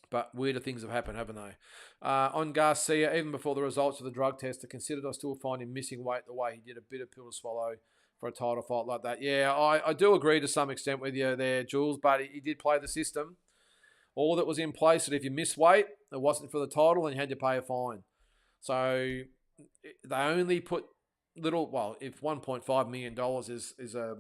But weirder things have happened, haven't they? On Garcia, even before the results of the drug test are considered, I still find him missing weight the way he did a bitter pill to swallow for a title fight like that. Yeah, I do agree to some extent with you there, Jules, but he did play the system. All that was in place that if you miss weight, it wasn't for the title and you had to pay a fine. So they only put if $1.5 million is a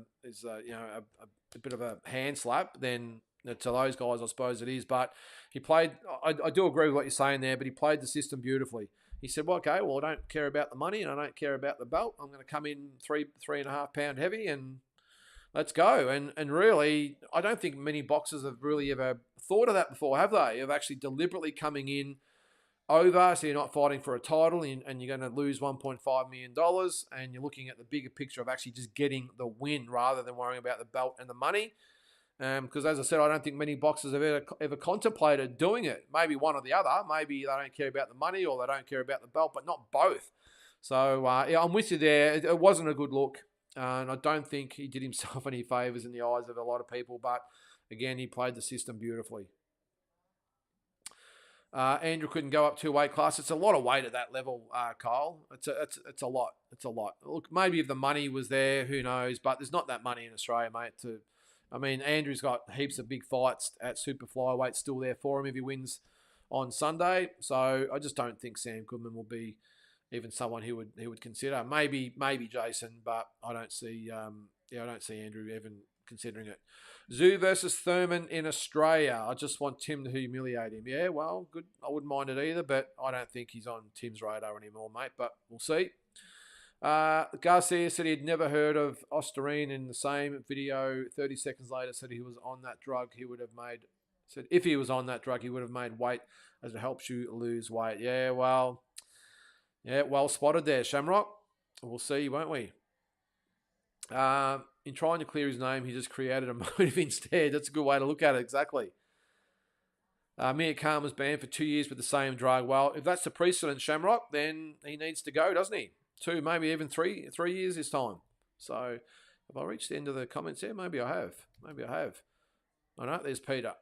bit of a hand slap, then to those guys, I suppose it is. But he played, I do agree with what you're saying there, but he played the system beautifully. He said, well, okay, well, I don't care about the money and I don't care about the belt. I'm going to come in 3.5 pound heavy and let's go. And really, I don't think many boxers have really ever thought of that before, have they? Of actually deliberately coming in over, so you're not fighting for a title and you're going to lose $1.5 million and you're looking at the bigger picture of actually just getting the win rather than worrying about the belt and the money. Because as I said, I don't think many boxers have ever contemplated doing it. Maybe one or the other. Maybe they don't care about the money or they don't care about the belt, but not both. So, I'm with you there. It wasn't a good look. And I don't think he did himself any favours in the eyes of a lot of people. But, again, he played the system beautifully. Andrew couldn't go up 2 weight classes. It's a lot of weight at that level, Kyle. It's a lot. It's a lot. Look, maybe if the money was there, who knows? But there's not that money in Australia, mate. Andrew's got heaps of big fights at super flyweight still there for him if he wins on Sunday. So I just don't think Sam Goodman will be even someone he would consider. Maybe Jason, but I don't see Andrew even considering it. Tszyu versus Thurman in Australia. I just want Tim to humiliate him. Yeah, well, good. I wouldn't mind it either, but I don't think he's on Tim's radar anymore, mate. But we'll see. Garcia said he had never heard of Osterine in the same video. 30 seconds later said he was on that drug. If he was on that drug, he would have made weight as it helps you lose weight. Yeah, well spotted there, Shamrock. We'll see, won't we? In trying to clear his name, he just created a motive instead. That's a good way to look at it, exactly. Mir Khan was banned for 2 years with the same drug. Well, if that's the precedent, Shamrock, then he needs to go, doesn't he? 2, maybe even 3 years this time. So, have I reached the end of the comments here? Maybe I have. I know, there's Peter.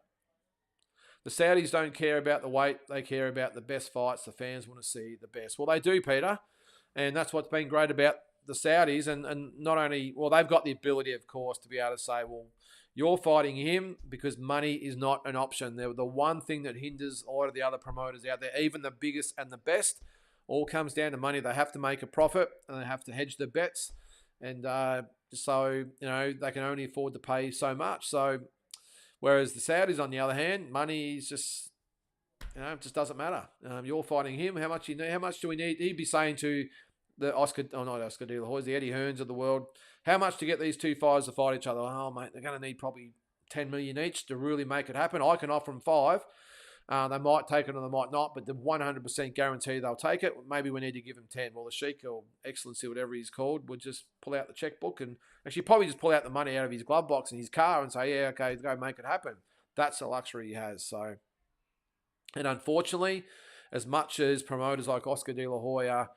The Saudis don't care about the weight. They care about the best fights. The fans want to see the best. Well, they do, Peter. And that's what's been great about the Saudis. And not only, well, they've got the ability, of course, to be able to say, well, you're fighting him because money is not an option. They're the one thing that hinders a lot of the other promoters out there, even the biggest and the best. All comes down to money. They have to make a profit and they have to hedge their bets. And so, they can only afford to pay so much. So, whereas the Saudis, on the other hand, money is just, it just doesn't matter. You're fighting him. How much you need? How much do we need? He'd be saying to not Oscar De La Hoy's, the Eddie Hearns of the world, how much to get these two fighters to fight each other? Oh, mate, they're going to need probably 10 million each to really make it happen. I can offer them 5. They might take it or they might not, but the 100% guarantee they'll take it. Maybe we need to give them 10. Well, the Sheik or Excellency, whatever he's called, would just pull out the checkbook and actually probably just pull out the money out of his glove box in his car and say, yeah, okay, go make it happen. That's the luxury he has. So, and unfortunately, as much as promoters like Oscar De La Hoya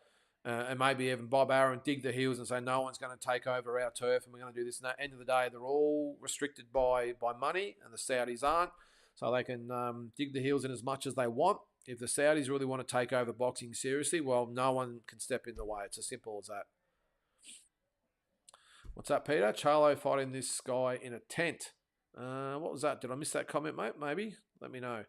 and maybe even Bob Arum dig their heels and say no one's going to take over our turf and we're going to do this, and at the end of the day, they're all restricted by money, and the Saudis aren't. So they can dig their heels in as much as they want. If the Saudis really want to take over boxing seriously, well, no one can step in the way. It's as simple as that. What's up, Peter? Charlo fighting this guy in a tent. What was that? Did I miss that comment, mate? Maybe? Let me know.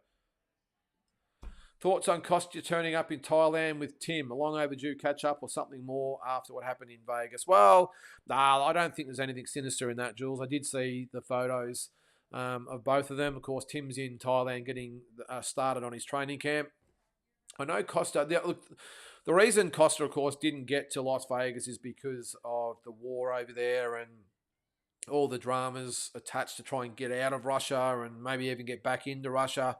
Thoughts on Kostya turning up in Thailand with Tim? A long overdue catch-up or something more after what happened in Vegas? Well, I don't think there's anything sinister in that, Jules. I did see the photos of both of them. Of course, Tim's in Thailand getting started on his training camp. I know Costa, the reason Costa, of course, didn't get to Las Vegas is because of the war over there and all the dramas attached to try and get out of Russia and maybe even get back into Russia.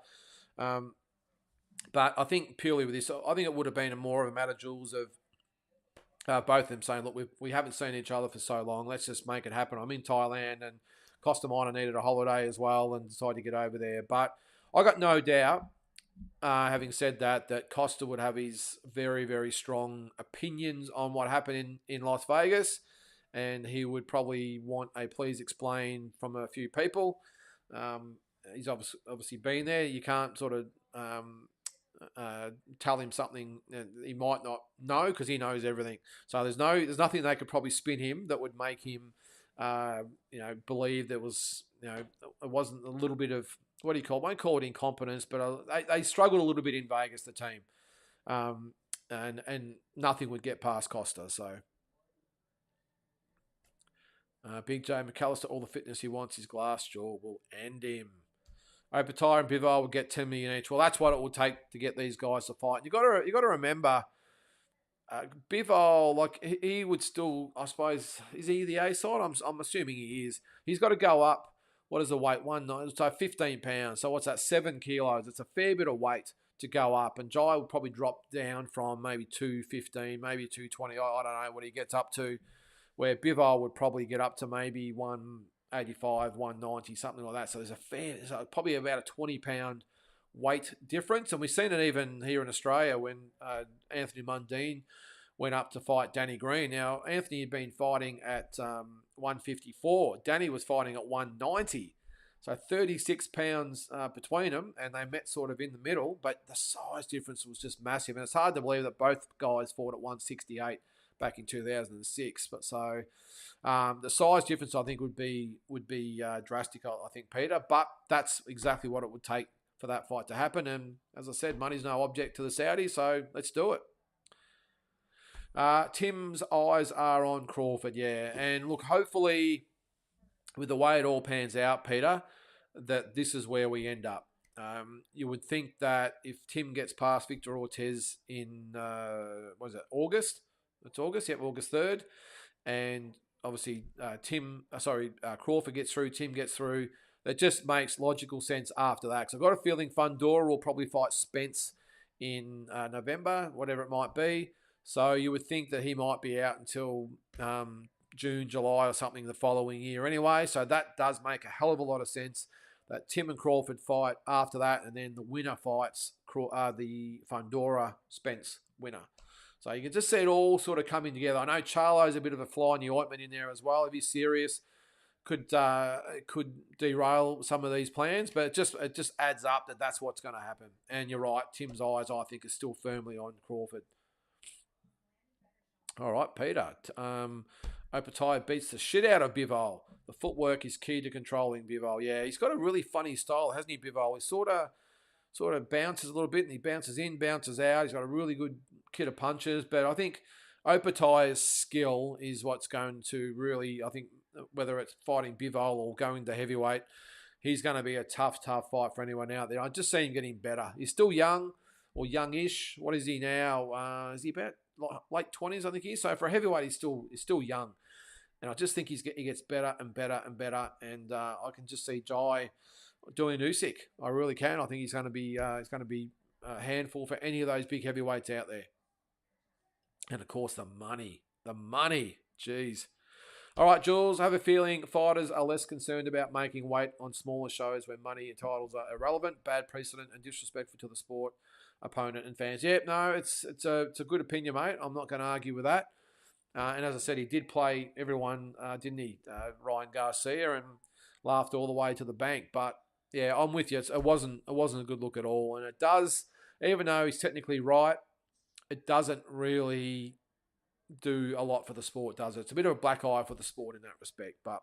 But I think purely with this, I think it would have been more of a matter, Jules, of both of them saying, look, we haven't seen each other for so long. Let's just make it happen. I'm in Thailand, and Costa might have needed a holiday as well and decided to get over there. But I got no doubt, having said that Costa would have his very, very strong opinions on what happened in Las Vegas, and he would probably want a please explain from a few people. He's obviously been there. You can't sort of tell him something he might not know because he knows everything. So there's nothing they could probably spin him that would make him believe there was, it wasn't a little bit of, what do you call it? I won't call it incompetence, but they struggled a little bit in Vegas, the team. And nothing would get past Costa. So Big J McAllister, all the fitness he wants, his glass jaw will end him. Opatai and Bivol will get 10 million each. Well, that's what it will take to get these guys to fight. You got to remember, Bivol, like he would still, I suppose, is he the A side? I'm assuming he is. He's got to go up. What is the weight? So 15 pounds. So what's that? 7 kilos. It's a fair bit of weight to go up. And Jai will probably drop down from maybe 215, maybe 220. I don't know what he gets up to. Where Bivol would probably get up to maybe 185, 190, something like that. So there's probably about a 20-pound weight difference. And we've seen it even here in Australia when Anthony Mundine went up to fight Danny Green. Now, Anthony had been fighting at 154. Danny was fighting at 190. So 36 pounds between them, and they met sort of in the middle. But the size difference was just massive. And it's hard to believe that both guys fought at 168 back in 2006. But so the size difference, I think, would be drastic, I think, Peter. But that's exactly what it would take for that fight to happen. And as I said, money's no object to the Saudis, so let's do it. Tim's eyes are on Crawford, yeah. And look, hopefully, with the way it all pans out, Peter, that this is where we end up. You would think that if Tim gets past Victor Ortiz in, August? It's August, yep, August 3rd. And obviously Crawford gets through, Tim gets through. That just makes logical sense after that. So I've got a feeling Fundora will probably fight Spence in November, whatever it might be. So you would think that he might be out until June, July or something the following year anyway. So that does make a hell of a lot of sense that Tim and Crawford fight after that, and then the winner fights the Fundora Spence winner. So you can just see it all sort of coming together. I know Charlo's a bit of a fly in the ointment in there as well. If he's serious, could derail some of these plans, but it just adds up that that's what's going to happen. And you're right, Tim's eyes, I think, are still firmly on Crawford. All right, Peter. Opatai beats the shit out of Bivol. The footwork is key to controlling Bivol. Yeah, he's got a really funny style, hasn't he, Bivol? He sort of bounces a little bit, and he bounces in, bounces out. He's got a really good kit of punches, but I think Opatai's skill is what's going to really, I think, whether it's fighting Bivol or going to heavyweight, he's going to be a tough fight for anyone out there. I just see him getting better. He's still young or youngish. What is he now? Is he about late 20s, I think he is. So for a heavyweight, he's still young. And I just think he gets better and better and better. And I can just see Jai doing Usyk. I really can. I think he's going to be a handful for any of those big heavyweights out there. And of course, the money. Jeez. All right, Jules, I have a feeling fighters are less concerned about making weight on smaller shows where money and titles are irrelevant, bad precedent, and disrespectful to the sport, opponent, and fans. Yeah, no, it's a good opinion, mate. I'm not going to argue with that. And as I said, he did play everyone, didn't he? Ryan Garcia, and laughed all the way to the bank. But yeah, I'm with you. It wasn't a good look at all, and it does, even though he's technically right, it doesn't really do a lot for the sport, does it? It's a bit of a black eye for the sport in that respect, but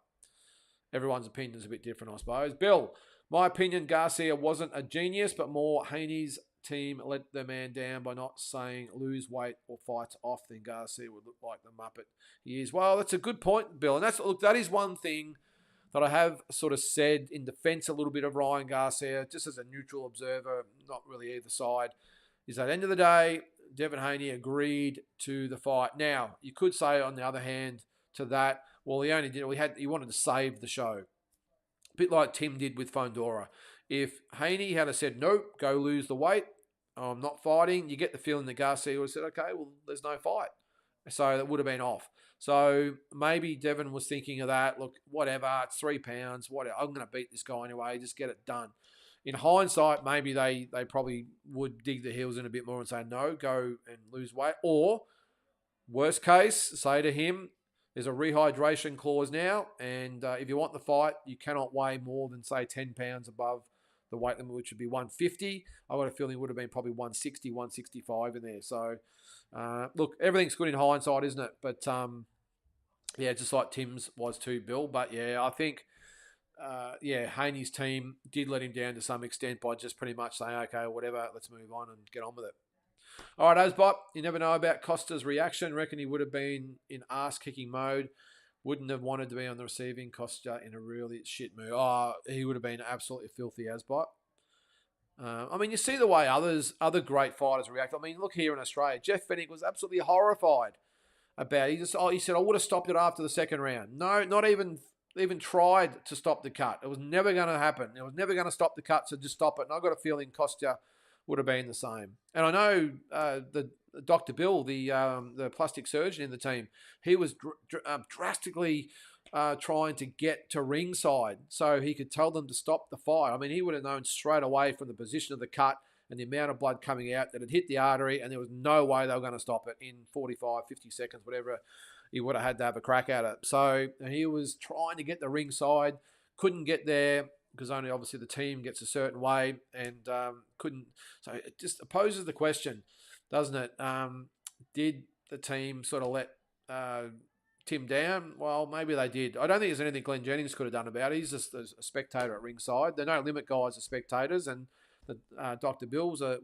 everyone's opinion is a bit different, I suppose. Bill, my opinion, Garcia wasn't a genius, but more Haney's team let the man down by not saying lose weight or fights off, then Garcia would look like the Muppet he is. Well, that's a good point, Bill. And that is one thing that I have sort of said in defense a little bit of Ryan Garcia, just as a neutral observer, not really either side, is at the end of the day, Devin Haney agreed to the fight. Now, you could say, on the other hand, to that, well, he wanted to save the show. A bit like Tim did with Fondora. If Haney had said, nope, go lose the weight, I'm not fighting, you get the feeling that Garcia would have said, okay, well, there's no fight. So that would have been off. So maybe Devin was thinking of that. Look, whatever, it's 3 pounds, whatever. I'm going to beat this guy anyway, just get it done. In hindsight, maybe they probably would dig their heels in a bit more and say, no, go and lose weight. Or, worst case, say to him, there's a rehydration clause now, and if you want the fight, you cannot weigh more than, say, 10 pounds above the weight limit, which would be 150. I got a feeling it would have been probably 160, 165 in there. So, look, everything's good in hindsight, isn't it? But, yeah, just like Tim's was too, Bill. But, yeah, I think... Haney's team did let him down to some extent by just pretty much saying, okay, whatever, let's move on and get on with it. All right, Ozbot, you never know about Costa's reaction. Reckon he would have been in ass-kicking mode. Wouldn't have wanted to be on the receiving Costa in a really shit mood. Oh, he would have been absolutely filthy, Ozbot. I mean, you see the way other great fighters react. I mean, look here in Australia. Jeff Fennick was absolutely horrified about it. He said, I would have stopped it after the second round. No, not even tried to stop the cut. It was never going to happen. It was never going to stop the cut, so just stop it. And I got a feeling Costa would have been the same. And I know the Dr. Bill, the plastic surgeon in the team, he was drastically trying to get to ringside so he could tell them to stop the fight. I mean, he would have known straight away from the position of the cut and the amount of blood coming out that it hit the artery, and there was no way they were going to stop it in 45, 50 seconds, whatever. He would have had to have a crack at it. So he was trying to get the ringside, couldn't get there because only obviously the team gets a certain way, and couldn't. So it just poses the question, doesn't it? Did the team sort of let Tim down? Well, maybe they did. I don't think there's anything Glenn Jennings could have done about it. He's just a spectator at ringside. The No Limit guys are spectators, and Dr. Bill was at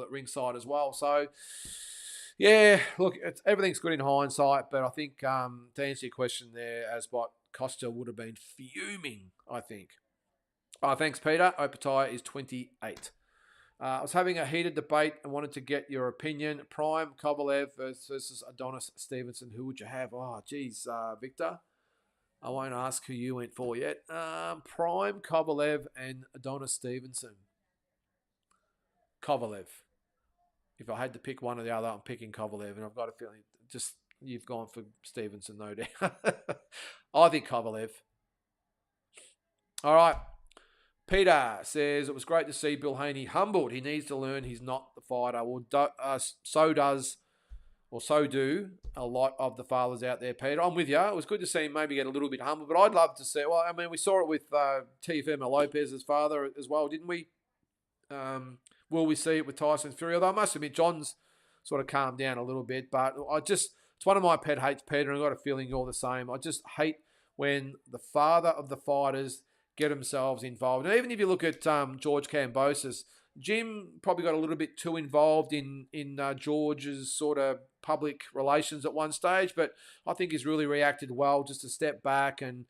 ringside as well. So. Yeah, look, everything's good in hindsight, but I think to answer your question there, Asbot, Costa would have been fuming, I think. Thanks, Peter. Opatai is 28. I was having a heated debate and wanted to get your opinion. Prime Kovalev versus Adonis Stevenson. Who would you have? Oh, geez, Victor. I won't ask who you went for yet. Prime Kovalev and Adonis Stevenson. Kovalev. If I had to pick one or the other, I'm picking Kovalev, and I've got a feeling just you've gone for Stevenson, no doubt. I think Kovalev. All right. Peter says, it was great to see Bill Haney humbled. He needs to learn he's not the fighter. Well, so do a lot of the fathers out there, Peter. I'm with you. It was good to see him maybe get a little bit humble, but I'd love to see, well, I mean, we saw it with Teofimo Lopez's father as well, didn't we? Will we see it with Tyson Fury? Although I must admit, John's sort of calmed down a little bit, but it's one of my pet hates, Peter, and I've got a feeling you're the same. I just hate when the father of the fighters get themselves involved. And even if you look at George Kambosos, Jim probably got a little bit too involved in George's sort of public relations at one stage, but I think he's really reacted well just to step back and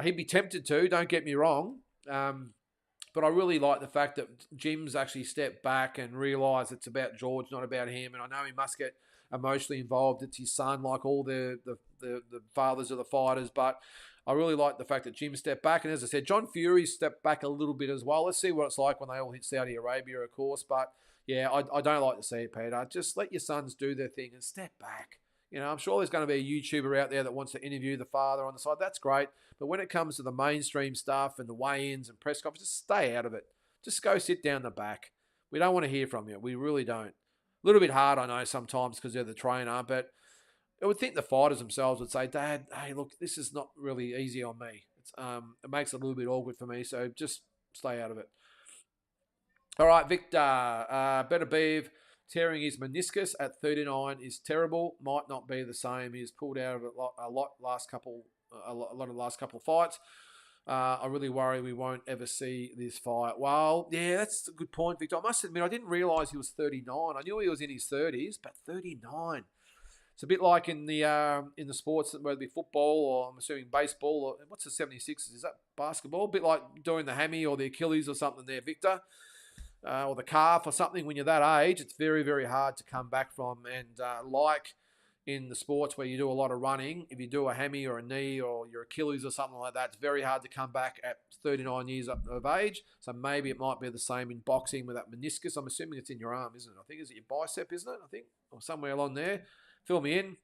He'd be tempted to, don't get me wrong. But I really like the fact that Jim's actually stepped back and realised it's about George, not about him. And I know he must get emotionally involved. It's his son, like all the fathers of the fighters. But I really like the fact that Jim stepped back. And as I said, John Fury stepped back a little bit as well. Let's see what it's like when they all hit Saudi Arabia, of course. But yeah, I don't like to see it, Peter. Just let your sons do their thing and step back. You know, I'm sure there's going to be a YouTuber out there that wants to interview the father on the side. That's great. But when it comes to the mainstream stuff and the weigh-ins and press conferences, just stay out of it. Just go sit down the back. We don't want to hear from you. We really don't. A little bit hard, I know, sometimes because they're the trainer. But I would think the fighters themselves would say, Dad, hey, look, this is not really easy on me. It makes it a little bit awkward for me. So just stay out of it. All right, Victor. Better Beav. Tearing his meniscus at 39 is terrible. Might not be the same. He's pulled out of it a lot of the last couple of fights. I really worry we won't ever see this fight. Well, yeah, that's a good point, Victor. I must admit, I didn't realise he was 39. I knew he was in his 30s, but 39. It's a bit like in the sports, whether it be football or I'm assuming baseball or what's the 76ers? Is that basketball? A bit like doing the hammy or the Achilles or something there, Victor. Or the calf or something. When you're that age, it's very, very hard to come back from. And like in the sports where you do a lot of running, if you do a hammy or a knee or your Achilles or something like that, it's very hard to come back at 39 years of age. So maybe it might be the same in boxing with that meniscus. I'm assuming it's in your arm, isn't it? I think, is it your bicep, isn't it? I think, or somewhere along there. Fill me in.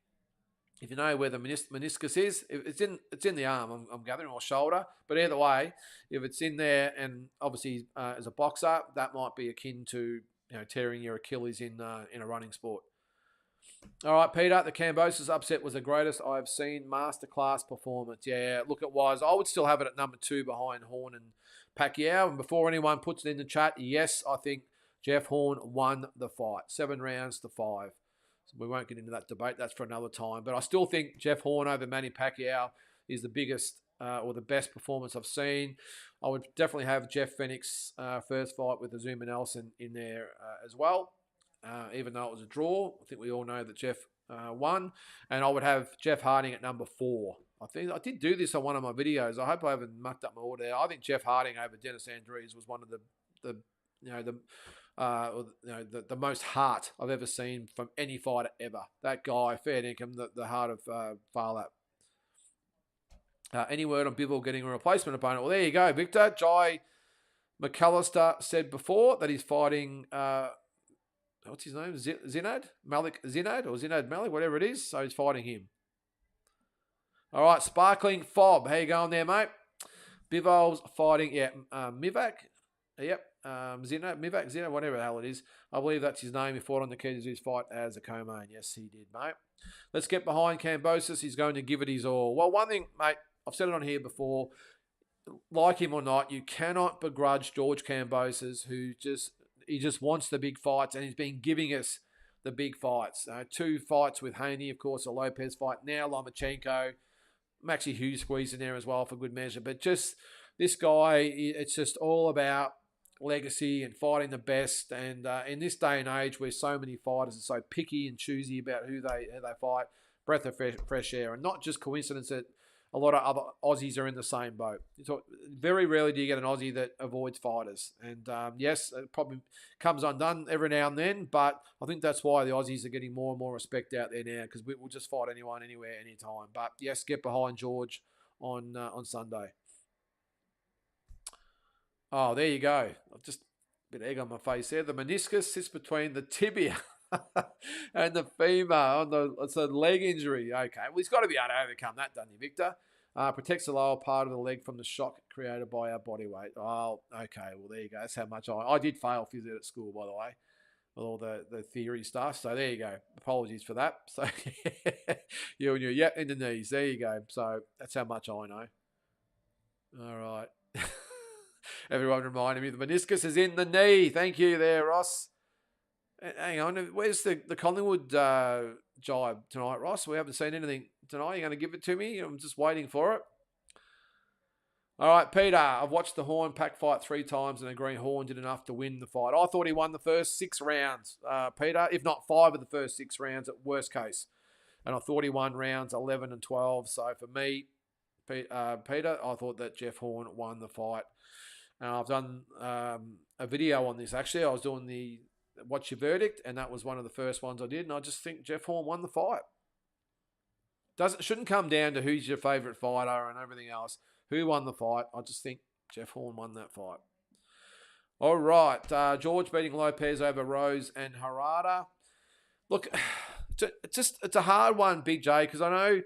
If you know where the meniscus is, it's in the arm, I'm gathering, or shoulder. But either way, if it's in there, and obviously as a boxer, that might be akin to tearing your Achilles in a running sport. All right, Peter, the Kambosos upset was the greatest I've seen. Masterclass performance. Yeah, look, it was. I would still have it at number 2 behind Horn and Pacquiao. And before anyone puts it in the chat, yes, I think Jeff Horn won the fight. 7 rounds to 5. We won't get into that debate. That's for another time. But I still think Jeff Horn over Manny Pacquiao is the biggest or the best performance I've seen. I would definitely have Jeff Fennick's first fight with Azuma Nelson in there as well, even though it was a draw. I think we all know that Jeff won. And I would have Jeff Harding at number 4. I think I did do this on one of my videos. I hope I haven't mucked up my order there. I think Jeff Harding over Dennis Andrees was one of the most heart I've ever seen from any fighter ever. That guy, fair dinkum, the heart of Farlap. Any word on Bivol getting a replacement opponent? Well, there you go, Victor. Jai McAllister said before that he's fighting, what's his name? Zinad? Malik Zinad or Zinad Malik, whatever it is. So he's fighting him. All right, Sparkling Fob. How you going there, mate? Bivol's fighting, Mivak. Yep. Mivak Zina, whatever the hell it is. I believe that's his name. He fought on the Kyrgyz fight as a co-main. Yes, he did, mate. Let's get behind Kambosos. He's going to give it his all. Well, one thing, mate, I've said it on here before. Like him or not, you cannot begrudge George Kambosos, who just wants the big fights, and he's been giving us the big fights. 2 fights with Haney, of course, a Lopez fight. Now Lomachenko. Maxie Hughes squeezed in there as well for good measure. But just this guy, it's just all about legacy and fighting the best. And in this day and age where so many fighters are so picky and choosy about who they fight, breath of fresh air. And not just coincidence that a lot of other Aussies are in the same boat. So very rarely do you get an Aussie that avoids fighters. And yes, it probably comes undone every now and then, but I think that's why the Aussies are getting more and more respect out there now, because we'll just fight anyone, anywhere, anytime. But yes, get behind George on Sunday. Oh, there you go. I've just a bit of egg on my face there. The meniscus sits between the tibia and the femur. It's a leg injury. Okay, well, he's got to be able to overcome that, doesn't he, Victor? Protects the lower part of the leg from the shock created by our body weight. Oh, okay. Well, there you go. That's how much I did fail physio at school, by the way, with all the theory stuff. So there you go. Apologies for that. So you and your in the knees. There you go. So that's how much I know. All right. Everyone reminded me the meniscus is in the knee. Thank you there, Ross. Hang on, where's the Collingwood jibe tonight, Ross? We haven't seen anything tonight. You're going to give it to me? I'm just waiting for it. All right, Peter, I've watched the Horn Pack fight 3 times and agree Horn did enough to win the fight. I thought he won the first 6 rounds, Peter, if not 5 of the first 6 rounds at worst case. And I thought he won rounds 11 and 12. So for me, Peter, I thought that Jeff Horn won the fight. And I've done a video on this. Actually, I was doing the What's Your Verdict, and that was one of the first ones I did. And I just think Jeff Horn won the fight. Shouldn't come down to who's your favourite fighter and everything else. Who won the fight? I just think Jeff Horn won that fight. All right, George beating Lopez over Rose and Harada. Look, it's a hard one, Big J, because I know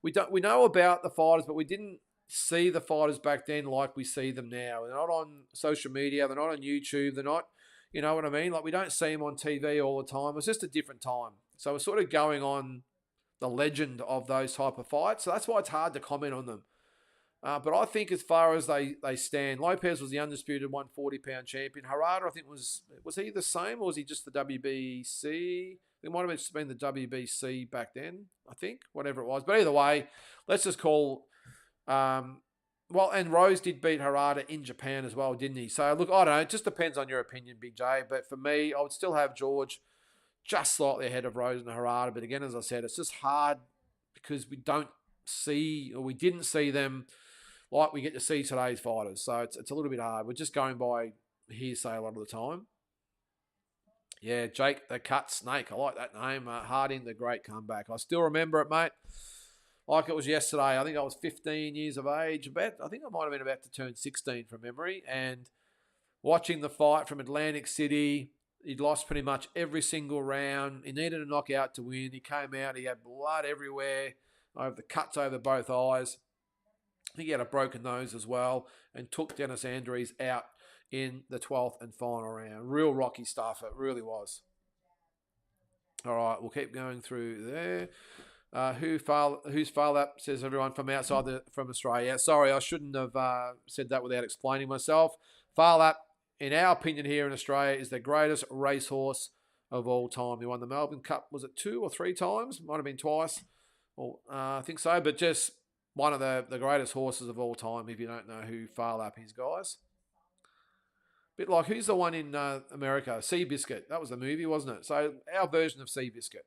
we know about the fighters, but we didn't see the fighters back then like we see them now. They're not on social media. They're not on YouTube. They're not, you know what I mean? Like, we don't see them on TV all the time. It's just a different time. So we're sort of going on the legend of those type of fights. So that's why it's hard to comment on them. But I think as far as they stand, Lopez was the undisputed 140-pound champion. Harada, I think, was he the same, or was he just the WBC? It might have been the WBC back then, I think, whatever it was. But either way, let's just call... and Rose did beat Harada in Japan as well, didn't he? So, look, I don't know. It just depends on your opinion, Big J. But for me, I would still have George just slightly ahead of Rose and Harada. But again, as I said, it's just hard because we didn't see them like we get to see today's fighters. So it's a little bit hard. We're just going by hearsay a lot of the time. Yeah, Jake the Cut Snake. I like that name. Harding, the great comeback. I still remember it, mate. Like it was yesterday. I think I was 15 years of age. I think I might have been about to turn 16 from memory. And watching the fight from Atlantic City, he'd lost pretty much every single round. He needed a knockout to win. He came out. He had blood everywhere. Over the cuts over both eyes. I think he had a broken nose as well. And took Dennis Andrews out in the 12th and final round. Real rocky stuff. It really was. All right, we'll keep going through there. Who's filed up, says everyone from from Australia. Sorry, I shouldn't have said that without explaining myself. Filed up, in our opinion here in Australia, is the greatest racehorse of all time. He won the Melbourne Cup, was it 2 or 3 times? Might have been twice. Well, I think so, but just one of the greatest horses of all time, if you don't know who Filed up is, guys. Bit like, who's the one in America? Seabiscuit. That was the movie, wasn't it? So our version of Seabiscuit,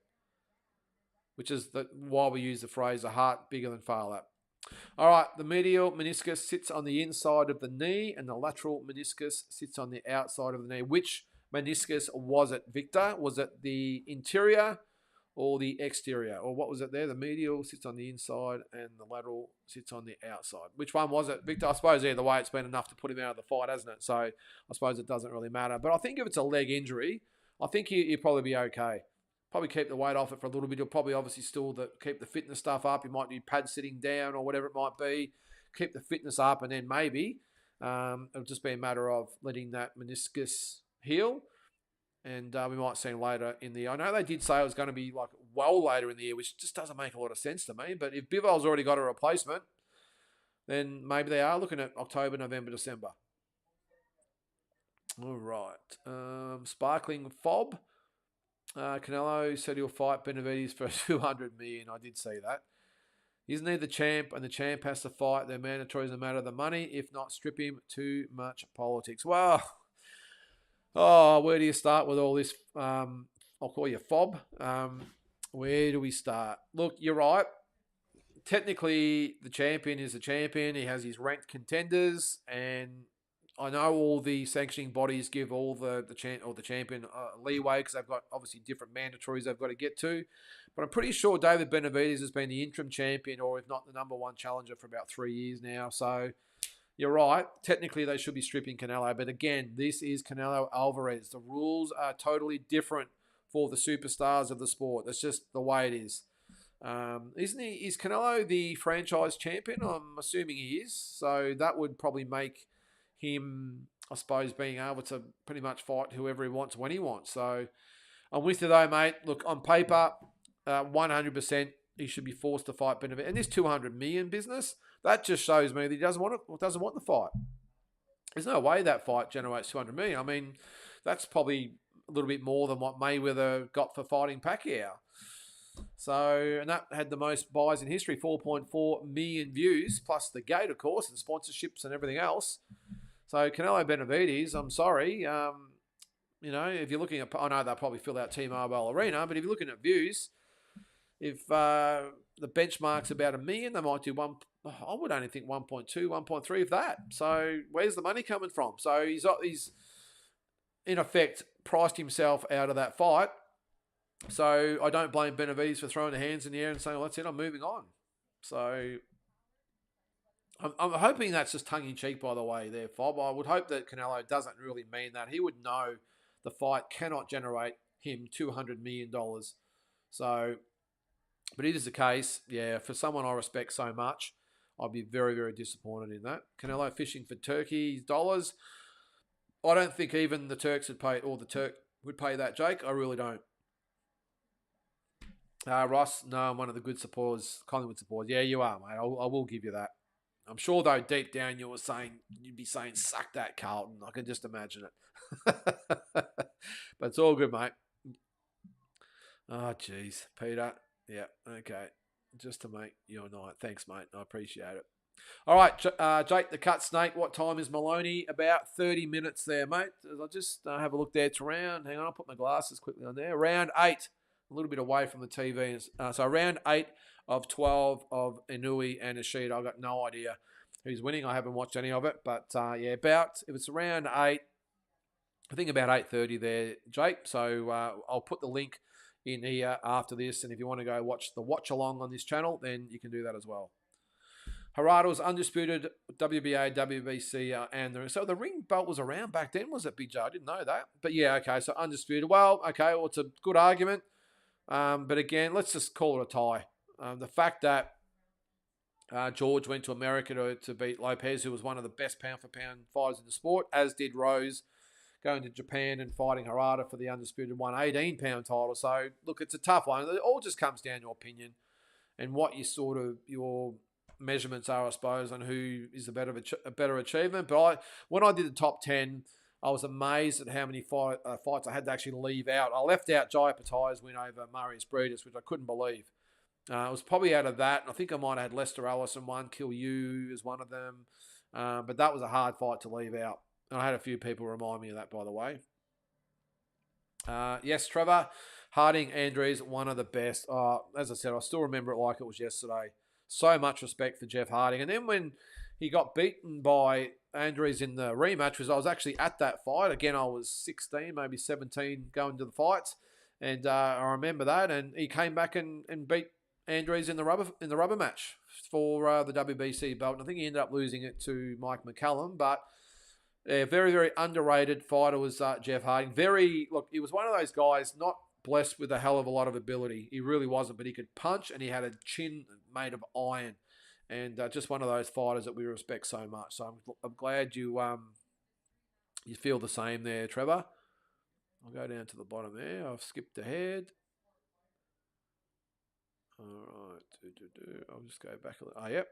which is why we use the phrase, a heart bigger than Filed up. All right, the medial meniscus sits on the inside of the knee and the lateral meniscus sits on the outside of the knee. Which meniscus was it, Victor? Was it the interior or the exterior? Or what was it there? The medial sits on the inside and the lateral sits on the outside. Which one was it, Victor? I suppose either way it's been enough to put him out of the fight, hasn't it? So I suppose it doesn't really matter. But I think if it's a leg injury, I think you'll probably be okay. Probably keep the weight off it for a little bit. You'll probably obviously still keep the fitness stuff up. You might do pad sitting down or whatever it might be. Keep the fitness up, and then maybe it'll just be a matter of letting that meniscus heal. And we might see him later in the year. I know they did say it was going to be like well later in the year, which just doesn't make a lot of sense to me. But if Bivol already got a replacement, then maybe they are looking at October, November, December. All right. Sparkling Fob. Canelo said he'll fight Benavides for $200 million. I did see that. Isn't he the champ, and the champ has to fight? They're mandatory as a matter of the money. If not, strip him. Too much politics. Well, where do you start with all this? I'll call you Fob. Where do we start? Look, you're right. Technically, the champion is the champion. He has his ranked contenders, and I know all the sanctioning bodies give all the champion leeway because they've got obviously different mandatories they've got to get to. But I'm pretty sure David Benavides has been the interim champion, or if not the number one challenger, for about 3 years now. So you're right. Technically, they should be stripping Canelo. But again, this is Canelo Alvarez. The rules are totally different for the superstars of the sport. That's just the way it is. Isn't he? Is Canelo the franchise champion? I'm assuming he is. So that would probably make him, I suppose, being able to pretty much fight whoever he wants when he wants. So I'm with you though, mate. Look, on paper, 100% he should be forced to fight Benavides. And this 200 million business, that just shows me that he doesn't want the fight. There's no way that fight generates 200 million. I mean, that's probably a little bit more than what Mayweather got for fighting Pacquiao. So, and that had the most buys in history, 4.4 million views, plus the gate, of course, and sponsorships and everything else. So Canelo Benavides, I'm sorry, if you're looking at, I know they'll probably fill out T-Mobile Arena, but if you're looking at views, If the benchmark's about $1 million, they might do one. I would only think 1.2, 1.3 of that. So where's the money coming from? So he's in effect priced himself out of that fight. So I don't blame Benavides for throwing the hands in the air and saying, well, that's it, I'm moving on. So I'm hoping that's just tongue-in-cheek, by the way, there, Fob. I would hope that Canelo doesn't really mean that. He would know the fight cannot generate him $200 million. So, but it is the case, yeah, for someone I respect so much, I'd be very, very disappointed in that. Canelo fishing for Turkey's dollars. I don't think even the Turks would pay, or the Turk would pay that, Jake. I really don't. Ross, no, I'm one of the good supporters, Collingwood supporters. Yeah, you are, mate. I will give you that. I'm sure, though, deep down you'd be saying, suck that, Carlton. I can just imagine it. But it's all good, mate. Oh, jeez. Peter. Yeah, okay. Just to make your night. Thanks, mate. I appreciate it. All right, Jake the Cut Snake. What time is Maloney? About 30 minutes there, mate. I'll just have a look there. It's round. Hang on, I'll put my glasses quickly on there. Round 8. A little bit away from the TV. So round 8 of 12 of Inui and Ishida. I've got no idea who's winning. I haven't watched any of it. But, yeah, if it's around 8, I think about 8:30 there, Jake. So I'll put the link in here after this. And if you want to go watch the watch-along on this channel, then you can do that as well. Harada's undisputed WBA, WBC, so the ring belt was around back then, was it, Big Joe? I didn't know that. But yeah, okay, so undisputed. Well, okay, well, it's a good argument. But again, let's just call it a tie. The fact that George went to America to beat Lopez, who was one of the best pound-for-pound fighters in the sport, as did Rose, going to Japan and fighting Harada for the undisputed 118-pound title. So, look, it's a tough one. It all just comes down to opinion and what your measurements are, I suppose, on who is a better achievement. But when I did the top 10, I was amazed at how many fights I had to actually leave out. I left out Jai Patai's win over Marius Breedis, which I couldn't believe. It was probably out of that. I think I might have had Lester Allison one, Kill You is one of them. But that was a hard fight to leave out. And I had a few people remind me of that, by the way. Yes, Trevor, Harding Andrews, one of the best. As I said, I still remember it like it was yesterday. So much respect for Jeff Harding. And then when he got beaten by Andrews in the rematch, because I was actually at that fight. Again, I was 16, maybe 17 going to the fights. And I remember that. And he came back and beat Andrews in the rubber match for the WBC belt. And I think he ended up losing it to Mike McCallum. But yeah, very, very underrated fighter was Jeff Harding. He was one of those guys, not blessed with a hell of a lot of ability. He really wasn't, but he could punch and he had a chin made of iron. And just one of those fighters that we respect so much. So I'm glad you feel the same there, Trevor. I'll go down to the bottom there. I've skipped ahead. All right. I'll just go back a little. Oh, yep.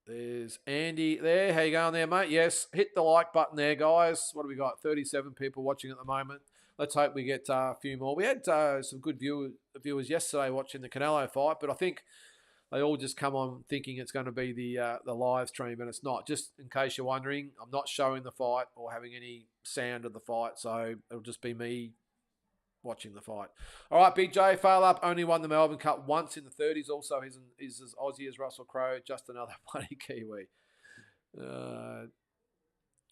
There's Andy there. How you going there, mate? Yes, hit the like button there, guys. What do we got? 37 people watching at the moment. Let's hope we get a few more. We had some good viewers yesterday watching the Canelo fight, but I think they all just come on thinking it's going to be the live stream, and it's not. Just in case you're wondering, I'm not showing the fight or having any sound of the fight, so it'll just be me watching the fight. All right, Big J, Fail Up only won the Melbourne Cup once in the 30s. Also, he's as Aussie as Russell Crowe, just another bloody Kiwi.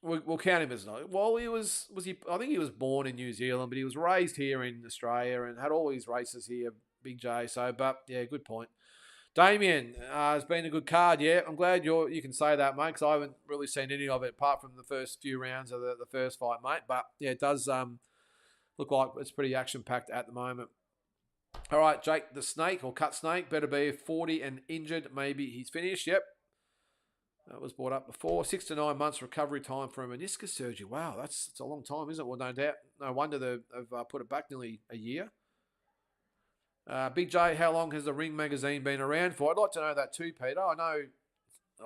We'll count him as not. Well, I think he was born in New Zealand, but he was raised here in Australia and had all his races here, Big J. So, but yeah, good point. Damien has been a good card. Yeah, I'm glad you can say that, mate, because I haven't really seen any of it apart from the first few rounds of the first fight, mate. But yeah, it does look like it's pretty action-packed at the moment. All right, Jake the Snake, or Cut Snake, better be 40 and injured. Maybe he's finished. Yep. That was brought up before. 6 to 9 months recovery time for a meniscus surgery. Wow, it's a long time, isn't it? Well, no doubt. No wonder they've put it back nearly a year. Big J, how long has the Ring magazine been around for? I'd like to know that too, Peter. I know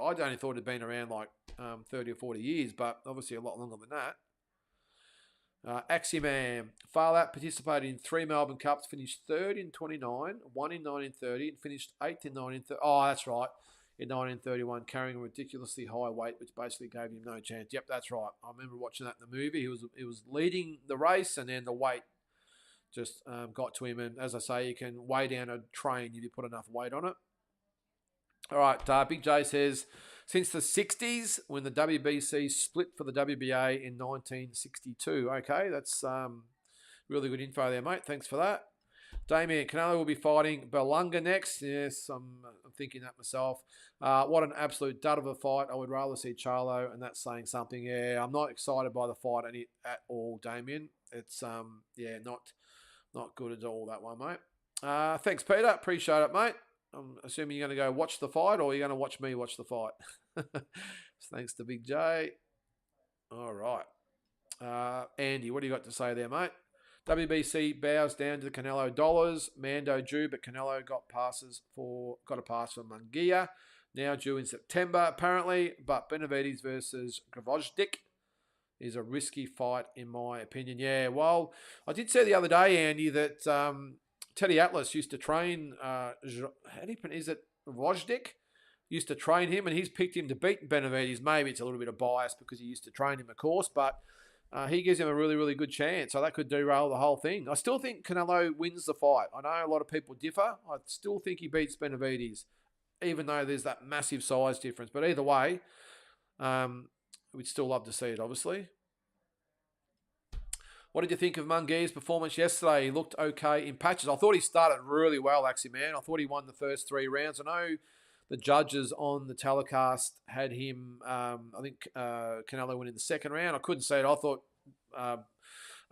I'd only thought it had been around like 30 or 40 years, but obviously a lot longer than that. Axieman, Farlat participated in 3 Melbourne Cups, finished 3rd in 29, 1 in 1930, and finished 8th in 1930. Oh, that's right. In 1931, carrying a ridiculously high weight, which basically gave him no chance. Yep, that's right. I remember watching that in the movie. He was leading the race, and then the weight just got to him. And as I say, you can weigh down a train if you put enough weight on it. All right, Big J says, since the 60s, when the WBC split for the WBA in 1962. Okay, that's really good info there, mate. Thanks for that. Damien, Canelo will be fighting Berlanga next. Yes, I'm thinking that myself. What an absolute dud of a fight. I would rather see Charlo, and that's saying something. Yeah, I'm not excited by the fight at all, Damien. It's, not good at all, that one, mate. Thanks, Peter. Appreciate it, mate. I'm assuming you're going to go watch the fight, or you're going to watch me watch the fight. Thanks to Big J. All right. Andy, what do you got to say there, mate? WBC bows down to the Canelo dollars. Mando due, but Canelo got a pass for Munguia. Now due in September, apparently. But Benavides versus Gvozdyk is a risky fight, in my opinion. Yeah, well, I did say the other day, Andy, that Teddy Atlas used to train, Gvozdyk? Used to train him, and he's picked him to beat Benavides. Maybe it's a little bit of bias because he used to train him, of course, but he gives him a really, really good chance. So that could derail the whole thing. I still think Canelo wins the fight. I know a lot of people differ. I still think he beats Benavides, even though there's that massive size difference. But either way, we'd still love to see it, obviously. What did you think of Munguia's performance yesterday? He looked okay in patches. I thought he started really well, actually, man. I thought he won the first 3 rounds. I know the judges on the telecast had him, I think Canelo went in the second round. I couldn't say it. I thought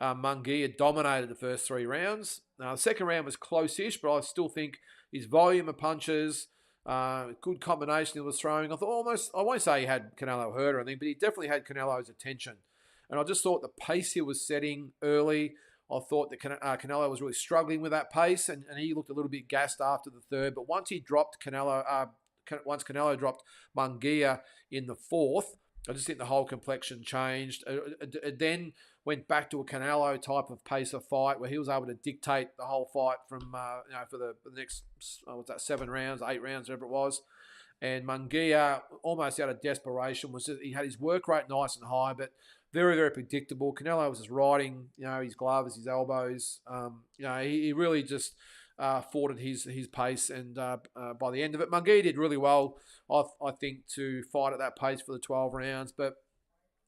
Munguia dominated the first 3 rounds. The second round was close-ish, but I still think his volume of punches, good combination he was throwing. I thought almost, I won't say he had Canelo hurt or anything, but he definitely had Canelo's attention. And I just thought the pace he was setting early, I thought that Canelo was really struggling with that pace, and he looked a little bit gassed after the third. But once he dropped once Canelo dropped Munguia in the fourth, I just think the whole complexion changed. It then went back to a Canelo type of pace of fight where he was able to dictate the whole fight from for the next 7 rounds, 8 rounds, whatever it was. And Munguia, almost out of desperation, he had his work rate nice and high, but very, very predictable. Canelo was just riding, his gloves, his elbows. He really just forwarded his pace, and by the end of it, Munguia did really well, I think, to fight at that pace for the 12 rounds. But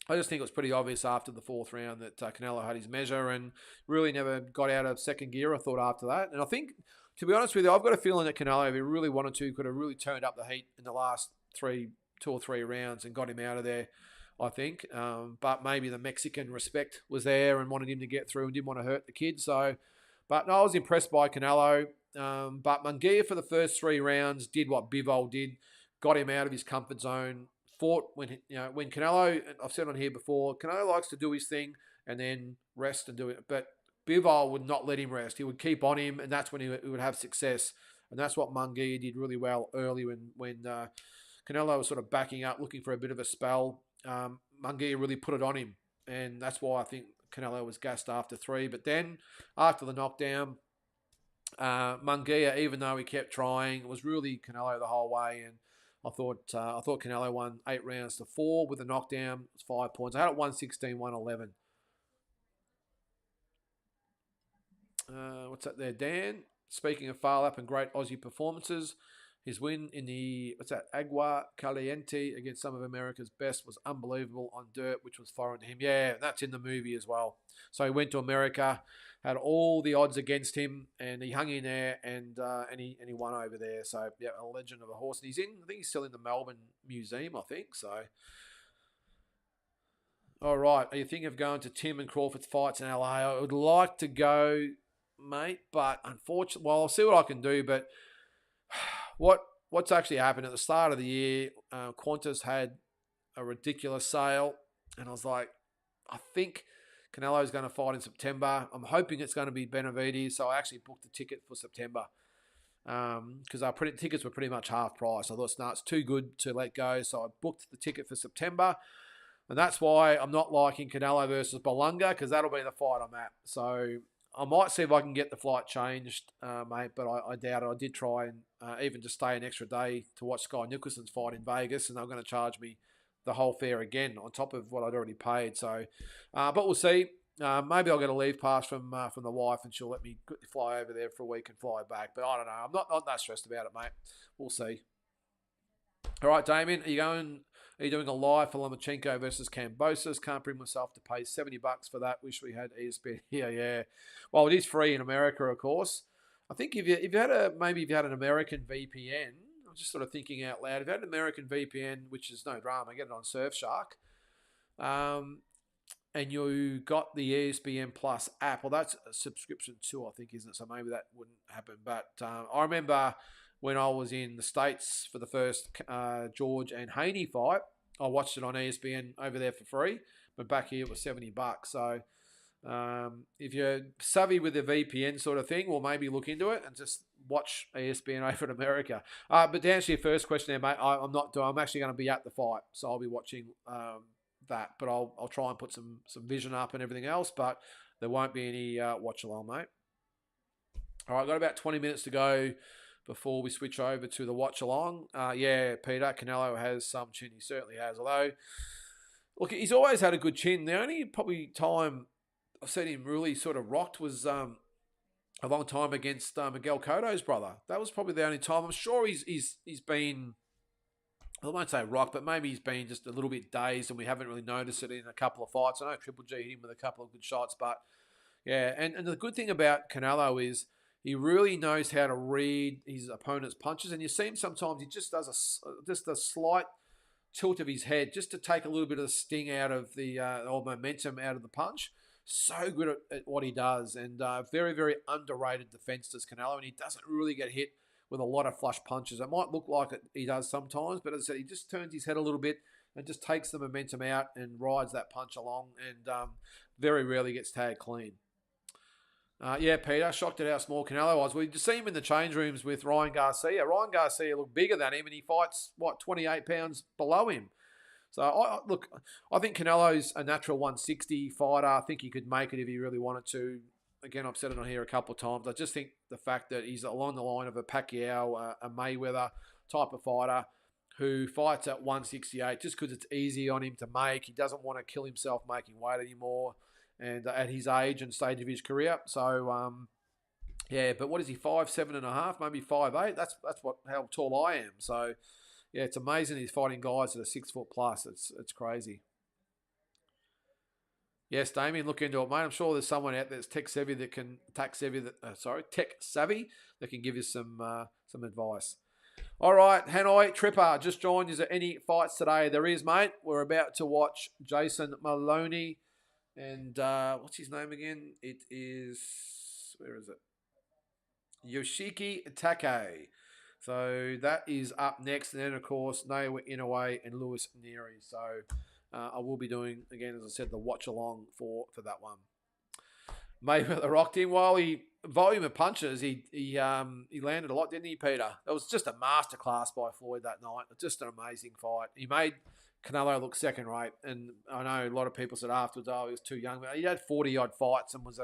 I just think it was pretty obvious after the 4th round that Canelo had his measure and really never got out of second gear, I thought, after that. And I think, to be honest with you, I've got a feeling that Canelo, if he really wanted to, could have really turned up the heat in the last 2 or 3 rounds and got him out of there, I think. But maybe the Mexican respect was there and wanted him to get through and didn't want to hurt the kid. But no, I was impressed by Canelo. But Munguia for the first 3 rounds did what Bivol did, got him out of his comfort zone, fought when Canelo, I've said on here before, Canelo likes to do his thing and then rest and do it. But Bivol would not let him rest. He would keep on him, and that's when he would have success. And that's what Munguia did really well early when Canelo was sort of backing up, looking for a bit of a spell. Munguia really put it on him, and that's why I think Canelo was gassed after 3. But then, after the knockdown, Munguia, even though he kept trying, was really Canelo the whole way. And I thought Canelo won 8 rounds to 4 with a knockdown. It was 5 points. I had it 116, 111. What's that there, Dan? Speaking of Farlap and great Aussie performances, his win in the, Agua Caliente against some of America's best was unbelievable on dirt, which was foreign to him. Yeah, that's in the movie as well. So he went to America, had all the odds against him, and he hung in there, and he won over there. So, yeah, a legend of a horse. And I think he's still in the Melbourne Museum, I think. So, all right. Are you thinking of going to Tim and Crawford's fights in LA? I would like to go, mate, but unfortunately, well, I'll see what I can do, but what's actually happened at the start of the year, Qantas had a ridiculous sale, and I was like, I think Canelo's going to fight in September. I'm hoping it's going to be Benavides, so I actually booked the ticket for September because our tickets were pretty much half price. I thought, no, it's too good to let go, so I booked the ticket for September, and that's why I'm not liking Canelo versus Berlanga, because that'll be the fight I'm at. So I might see if I can get the flight changed, mate, but I doubt it. I did try and even just stay an extra day to watch Sky Nicholson's fight in Vegas, and they're going to charge me the whole fare again on top of what I'd already paid. So, but we'll see. Maybe I'll get a leave pass from the wife, and she'll let me fly over there for a week and fly back. But I don't know. I'm not that stressed about it, mate. We'll see. All right, Damien, are you doing a live for Lomachenko versus Kambosos? Can't bring myself to pay $70 for that. Wish we had ESPN here. Yeah. Well, it is free in America, of course. I think if you had an American VPN, I'm just sort of thinking out loud. If you had an American VPN, which is no drama, get it on Surfshark, and you got the ESPN Plus app. Well, that's a subscription too, I think, isn't it? So maybe that wouldn't happen. But I remember when I was in the States for the first George and Haney fight, I watched it on ESPN over there for free. But back here it was $70. So if you're savvy with the VPN sort of thing, well, maybe look into it and just watch ESPN over in America. But to answer your first question there, mate, I'm actually going to be at the fight, so I'll be watching that. But I'll try and put some vision up and everything else, but there won't be any watch along, mate. All right, I've got about 20 minutes to go before we switch over to the watch along. Yeah, Peter, Canelo has some chin. He certainly has. Although, look, he's always had a good chin. The only probably time I've seen him really sort of rocked was a long time against Miguel Cotto's brother. That was probably the only time. I'm sure he's been, I won't say rocked, but maybe he's been just a little bit dazed and we haven't really noticed it in a couple of fights. I know Triple G hit him with a couple of good shots, but yeah. And the good thing about Canelo is he really knows how to read his opponent's punches. And you see him sometimes, he just does a slight tilt of his head just to take a little bit of the sting out of the, or momentum out of the punch. So good at what he does, and very, very underrated defense does Canelo, and he doesn't really get hit with a lot of flush punches. It might look like he does sometimes, but as I said, he just turns his head a little bit and just takes the momentum out and rides that punch along, and very rarely gets tagged clean. Yeah, Peter, shocked at how small Canelo was. We just see him in the change rooms with Ryan Garcia. Ryan Garcia looked bigger than him, and he fights, 28 pounds below him. So, I think Canelo's a natural 160 fighter. I think he could make it if he really wanted to. Again, I've said it on here a couple of times. I just think the fact that he's along the line of a Pacquiao, a Mayweather type of fighter who fights at 168 just because it's easy on him to make. He doesn't want to kill himself making weight anymore, and at his age and stage of his career. So, yeah, but what is he, 5'7.5", maybe 5'8"? That's how tall I am. So, yeah, it's amazing he's fighting guys that are 6 foot plus. It's crazy. Yes, Damien, look into it, mate. I'm sure there's someone out there that's tech savvy that can give you some advice. All right, Hanoi Tripper just joined. Is there any fights today? There is, mate. We're about to watch Jason Maloney and what's his name again? It is, where is it? Yoshiki Take. So that is up next. And then, of course, Naoya Inoue and Lewis Neary. So I will be doing, again, as I said, the watch along for that one. Mayweather rocked him. While volume of punches, he landed a lot, didn't he, Peter? It was just a masterclass by Floyd that night. Just an amazing fight. He made Canelo look second rate. And I know a lot of people said afterwards, he was too young. But he had 40-odd fights and was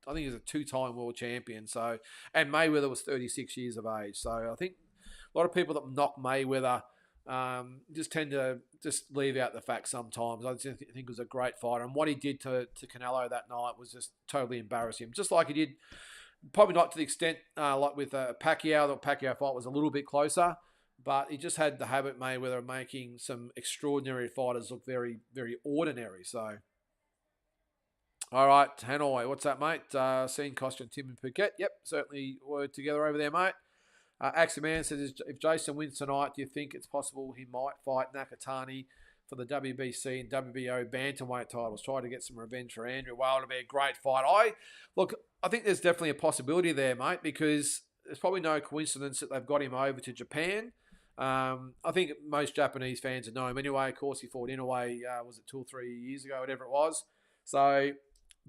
I think he was a two-time world champion. So, and Mayweather was 36 years of age. So I think a lot of people that knock Mayweather just tend to just leave out the facts sometimes. I just think it was a great fighter. And what he did to Canelo that night was just totally embarrassing him. Just like he did, probably not to the extent like with Pacquiao. The Pacquiao fight was a little bit closer. But he just had the habit, Mayweather, of making some extraordinary fighters look very, very ordinary. So... All right, Hanoi, what's that, mate? Seeing Costa and Tim in Phuket. Yep, certainly we're together over there, mate. Aximan says, if Jason wins tonight, do you think it's possible he might fight Nakatani for the WBC and WBO bantamweight titles? Try to get some revenge for Andrew. Well, it'll be a great fight. I think there's definitely a possibility there, mate, because there's probably no coincidence that they've got him over to Japan. I think most Japanese fans know him anyway. Of course, he fought Inoue, was it 2 or 3 years ago, whatever it was. So...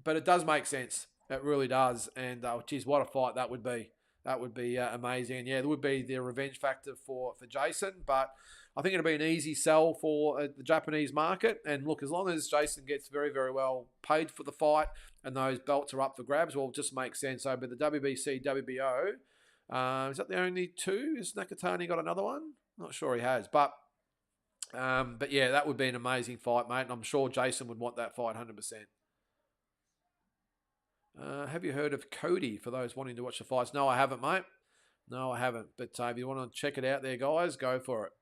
But it does make sense. It really does. And, geez, what a fight that would be. That would be amazing. And, yeah, there would be the revenge factor for Jason. But I think it'll be an easy sell for the Japanese market. And, look, as long as Jason gets very, very well paid for the fight and those belts are up for grabs, well, it just makes sense. So, but the WBC, WBO, is that the only two? Has Nakatani got another one? Not sure he has. But yeah, that would be an amazing fight, mate. And I'm sure Jason would want that fight 100%. Have you heard of Cody, for those wanting to watch the fights? No, I haven't, mate. No, I haven't. But if you want to check it out there, guys, go for it.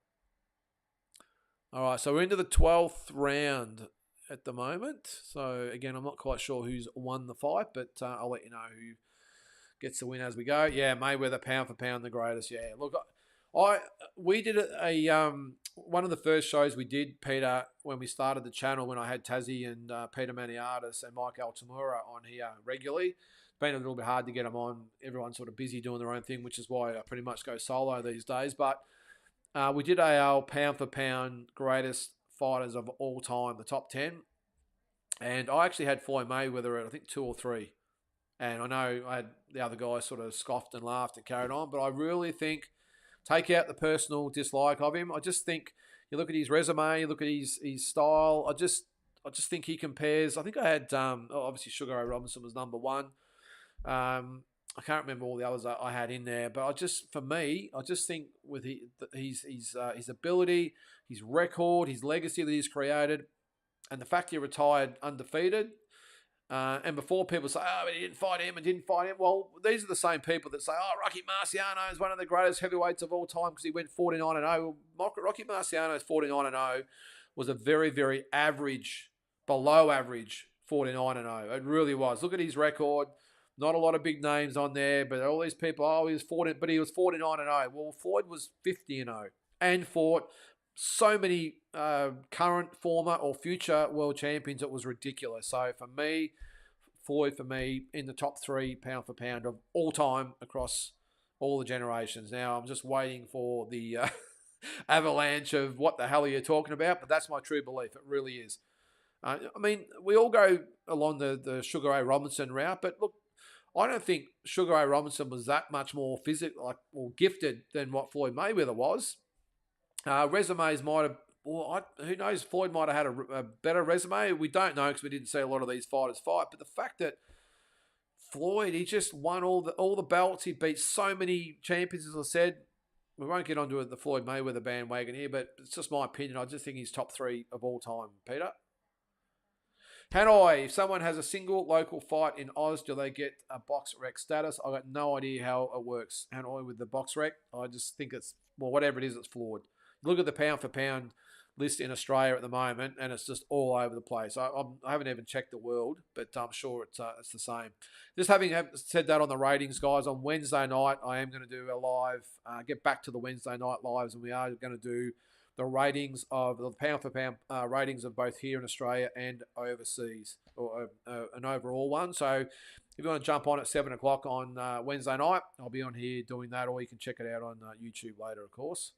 All right, so we're into the 12th round at the moment. So, again, I'm not quite sure who's won the fight, but I'll let you know who gets the win as we go. Yeah, Mayweather, pound for pound, the greatest. Yeah, look, we did one of the first shows we did, Peter, when we started the channel, when I had Tszyu and Peter Maniatis and Mike Altamura on here regularly. It's been a little bit hard to get them on. Everyone's sort of busy doing their own thing, which is why I pretty much go solo these days. But we did our pound for pound greatest fighters of all time, the top 10. And I actually had Floyd Mayweather at, I think, 2 or 3. And I know I had the other guys sort of scoffed and laughed and carried on. But I really think, take out the personal dislike of him, I just think you look at his resume, you look at his style. I just think he compares. I think I had obviously Sugar Ray Robinson was number 1. I can't remember all the others I had in there, but I just think with his ability, his record, his legacy that he's created, and the fact he retired undefeated. And before people say, oh, but he didn't fight him and didn't fight him. Well, these are the same people that say, oh, Rocky Marciano is one of the greatest heavyweights of all time because he went 49-0. Rocky Marciano's 49-0 was a very, very average, below average 49-0. It really was. Look at his record. Not a lot of big names on there, but all these people, oh, he was 40, but he was 49-0. Well, Floyd was 50-0 and fought so many current, former, or future world champions. It was ridiculous. So for me, Floyd, in the top 3 pound for pound of all time across all the generations. Now, I'm just waiting for the avalanche of what the hell are you talking about, but that's my true belief. It really is. I mean, we all go along the Sugar Ray Robinson route, but look, I don't think Sugar Ray Robinson was that much more physical or gifted than what Floyd Mayweather was. Resumes might have, who knows, Floyd might have had a better resume. We don't know because we didn't see a lot of these fighters fight. But the fact that Floyd, he just won all the belts. He beat so many champions, as I said. We won't get onto the Floyd Mayweather bandwagon here, but it's just my opinion. I just think he's top 3 of all time, Peter. Hanoi, if someone has a single local fight in Oz, do they get a box rec status? I've got no idea how it works, Hanoi, with the box rec. I just think it's, well, whatever it is, it's flawed. Look at the pound for pound list in Australia at the moment, and it's just all over the place. I haven't even checked the world, but I'm sure it's the same. Just having said that on the ratings, guys, on Wednesday night, I am going to do a live, get back to the Wednesday night lives, and we are going to do the ratings of the pound for pound ratings of both here in Australia and overseas, or an overall one. So if you want to jump on at 7 o'clock on Wednesday night, I'll be on here doing that, or you can check it out on YouTube later, of course.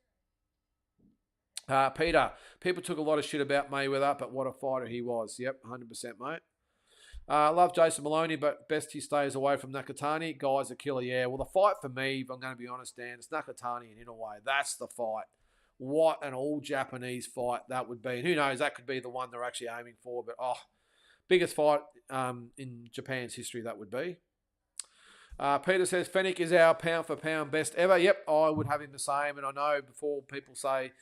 Peter, people took a lot of shit about Mayweather, but what a fighter he was. Yep, 100%, mate. Love Jason Maloney, but best he stays away from Nakatani. Guy's a killer, yeah. Well, the fight for me, if I'm going to be honest, Dan, it's Nakatani and Inoue. That's the fight. What an all-Japanese fight that would be. And who knows, that could be the one they're actually aiming for. But, biggest fight in Japan's history that would be. Peter says, Fenech is our pound-for-pound best ever. Yep, I would have him the same. And I know before people say,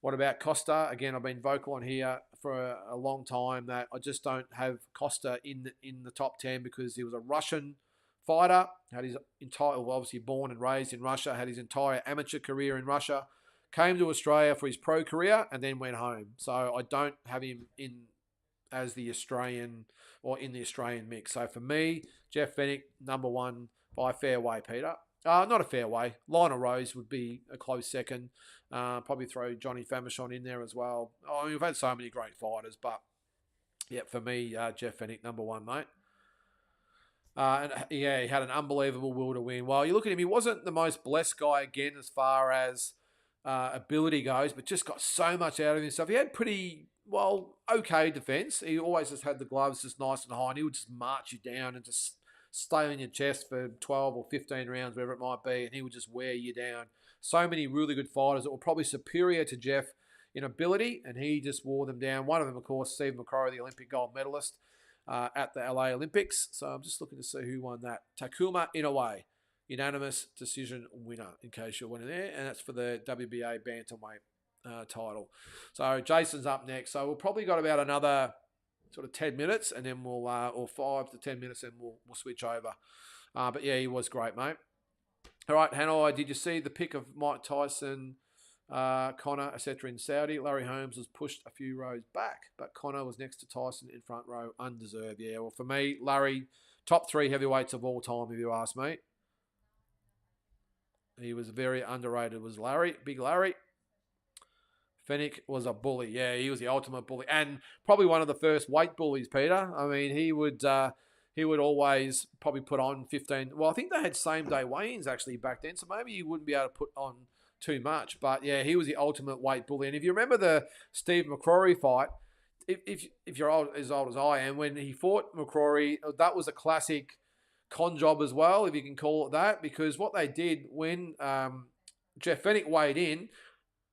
what about Costa? Again, I've been vocal on here for a long time that I just don't have Costa in the top 10 because he was a Russian fighter, had his entire, well, obviously born and raised in Russia, had his entire amateur career in Russia, came to Australia for his pro career, and then went home. So I don't have him in as the Australian, or in the Australian mix. So for me, Jeff Fenech, number 1 by fair way, Peter. Not a fair way. Lionel Rose would be a close second. Probably throw Johnny Famechon in there as well. I mean, we've had so many great fighters, but yeah, for me, Jeff Fenech, number 1, mate. And yeah, he had an unbelievable will to win. Well, you look at him, he wasn't the most blessed guy again as far as ability goes, but just got so much out of himself. He had pretty, well, okay defense. He always just had the gloves just nice and high, and he would just march you down and just stay on your chest for 12 or 15 rounds, whatever it might be, and he would just wear you down. So many really good fighters that were probably superior to Jeff in ability, and he just wore them down. One of them, of course, Stephen McCrory, the Olympic gold medalist at the LA Olympics. So I'm just looking to see who won that. Takuma Inoue, unanimous decision winner, in case you're winning there, and that's for the WBA bantamweight title. So Jason's up next. So we've probably got about another sort of 10 minutes, and then we'll or 5 to 10 minutes, and we'll switch over. But yeah, he was great, mate. All right, Hanoi, did you see the pick of Mike Tyson, Connor, etc. in Saudi? Larry Holmes was pushed a few rows back, but Connor was next to Tyson in front row, undeserved. Yeah, well, for me, Larry, top 3 heavyweights of all time, if you ask me. He was very underrated, was Larry, big Larry. Fenech was a bully. Yeah, he was the ultimate bully, and probably one of the first weight bullies, Peter. I mean, he would always probably put on 15. Well, I think they had same-day weigh-ins actually back then, so maybe he wouldn't be able to put on too much. But, yeah, he was the ultimate weight bully. And if you remember the Steve McCrory fight, if you're as old as I am, when he fought McCrory, that was a classic con job as well, if you can call it that, because what they did when Jeff Fenech weighed in,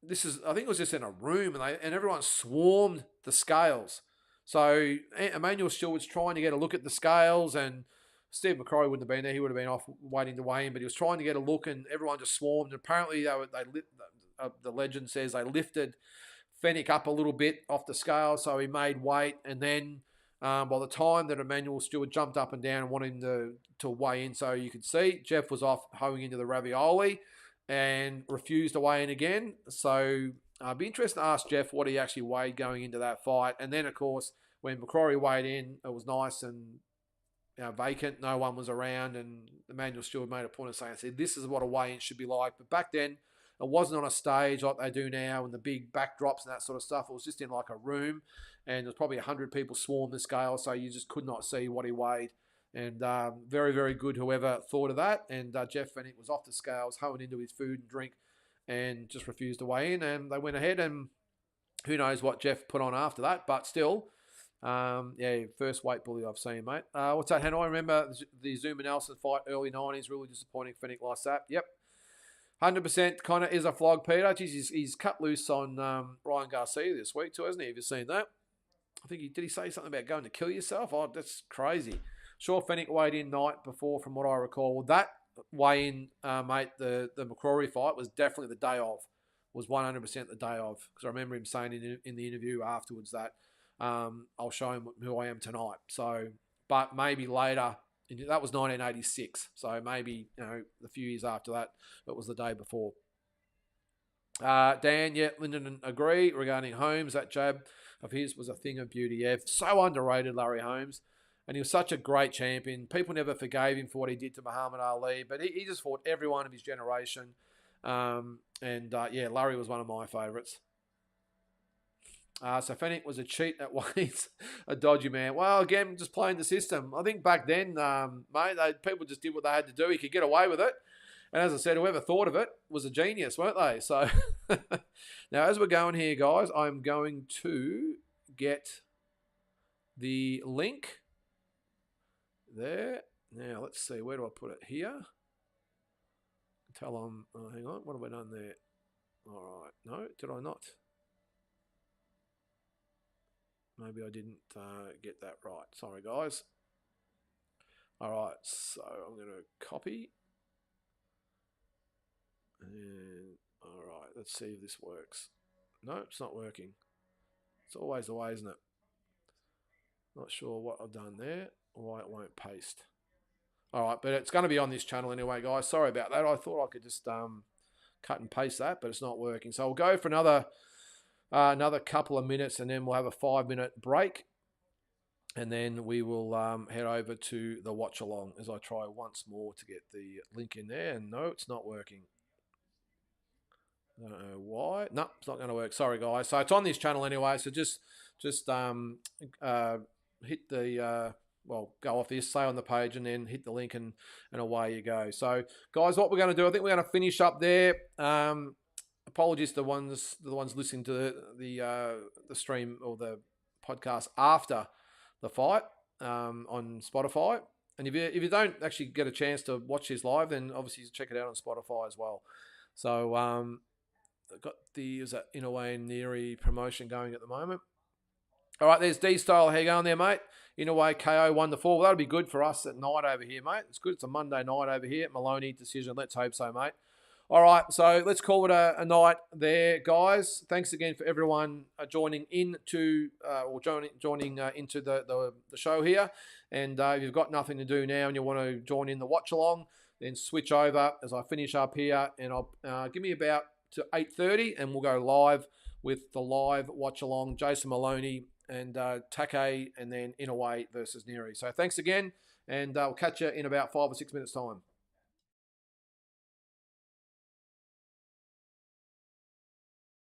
I think it was just in a room, and everyone swarmed the scales. So Emmanuel Stewart was trying to get a look at the scales, and Steve McCrory wouldn't have been there. He would have been off waiting to weigh in, but he was trying to get a look, and everyone just swarmed. And apparently, the legend says they lifted Fenech up a little bit off the scale, so he made weight. And then by the time that Emmanuel Stewart jumped up and down and wanted him to weigh in, so you could see, Jeff was off hoeing into the ravioli and refused to weigh in again. So I'd be interested to ask Jeff what he actually weighed going into that fight. And then, of course, when McCrory weighed in, it was nice and vacant. No one was around, and Emmanuel Stewart made a point of saying, this is what a weigh-in should be like. But back then, it wasn't on a stage like they do now and the big backdrops and that sort of stuff. It was just in like a room, and there's probably 100 people swarmed the scale, so you just could not see what he weighed. And very, very good whoever thought of that. And Jeff Fenech was off the scales, hoeing into his food and drink, and just refused to weigh in. And they went ahead, and who knows what Jeff put on after that. But still, first weight bully I've seen, mate. What's that, Hanoi? Remember the Zuma Nelson fight, early 90s, really disappointing. Fenech like that. Yep. 100% Connor is a flog, Peter. Jeez, he's cut loose on Ryan Garcia this week too, hasn't he? Have you seen that? I think did he say something about going to kill yourself? Oh, that's crazy. Sure, Fenech weighed in night before, from what I recall. Well, that weigh-in, mate, the McCrory fight was definitely the day of. Was 100% the day of. Because I remember him saying in the interview afterwards that I'll show him who I am tonight. So, but maybe later, that was 1986. So maybe, a few years after that, it was the day before. Dan, Lynden agree regarding Holmes. That jab of his was a thing of beauty. Yeah, so underrated, Larry Holmes. And he was such a great champion. People never forgave him for what he did to Muhammad Ali, but he just fought everyone of his generation. Larry was one of my favourites. So Fenech was a cheat at weights, a dodgy man. Well, again, just playing the system. I think back then, people just did what they had to do. He could get away with it. And as I said, whoever thought of it was a genius, weren't they? So now, as we're going here, guys, I'm going to get the link there. Now, let's see. Where do I put it? Here. Tell them. Oh, hang on. What have I done there? All right. No, did I not? Maybe I didn't get that right. Sorry, guys. All right. So I'm going to copy. And all right. Let's see if this works. No, it's not working. It's always the way, isn't it? Not sure what I've done there. Why it won't paste. All right, but it's going to be on this channel anyway, guys. Sorry about that. I thought I could just cut and paste that, but it's not working. So we'll go for another couple of minutes, and then we'll have a 5-minute break, and then we will head over to the watch along as I try once more to get the link in there. And no, it's not working. I don't know why. No, it's not going to work. Sorry, guys. So it's on this channel anyway. So just hit the go off this, stay on the page, and then hit the link, and away you go. So, guys, what we're going to do, I think we're going to finish up there. Apologies to the ones listening to the stream or the podcast after the fight on Spotify. And if you don't actually get a chance to watch this live, then obviously check it out on Spotify as well. So I've got is that Inoue and Neary promotion going at the moment. All right, there's D-Style. How you going there, mate? Inoue KO 1-4. Well, that'll be good for us at night over here, mate. It's good. It's a Monday night over here at Maloney decision. Let's hope so, mate. All right, so let's call it a night there, guys. Thanks again for everyone joining into into the show here. And if you've got nothing to do now and you want to join in the watch along, then switch over as I finish up here, and I'll give me about to 8:30, and we'll go live with the live watch along, Jason Maloney and Take, and then Inouye versus Neary. So thanks again, and we'll catch you in about 5 or 6 minutes time.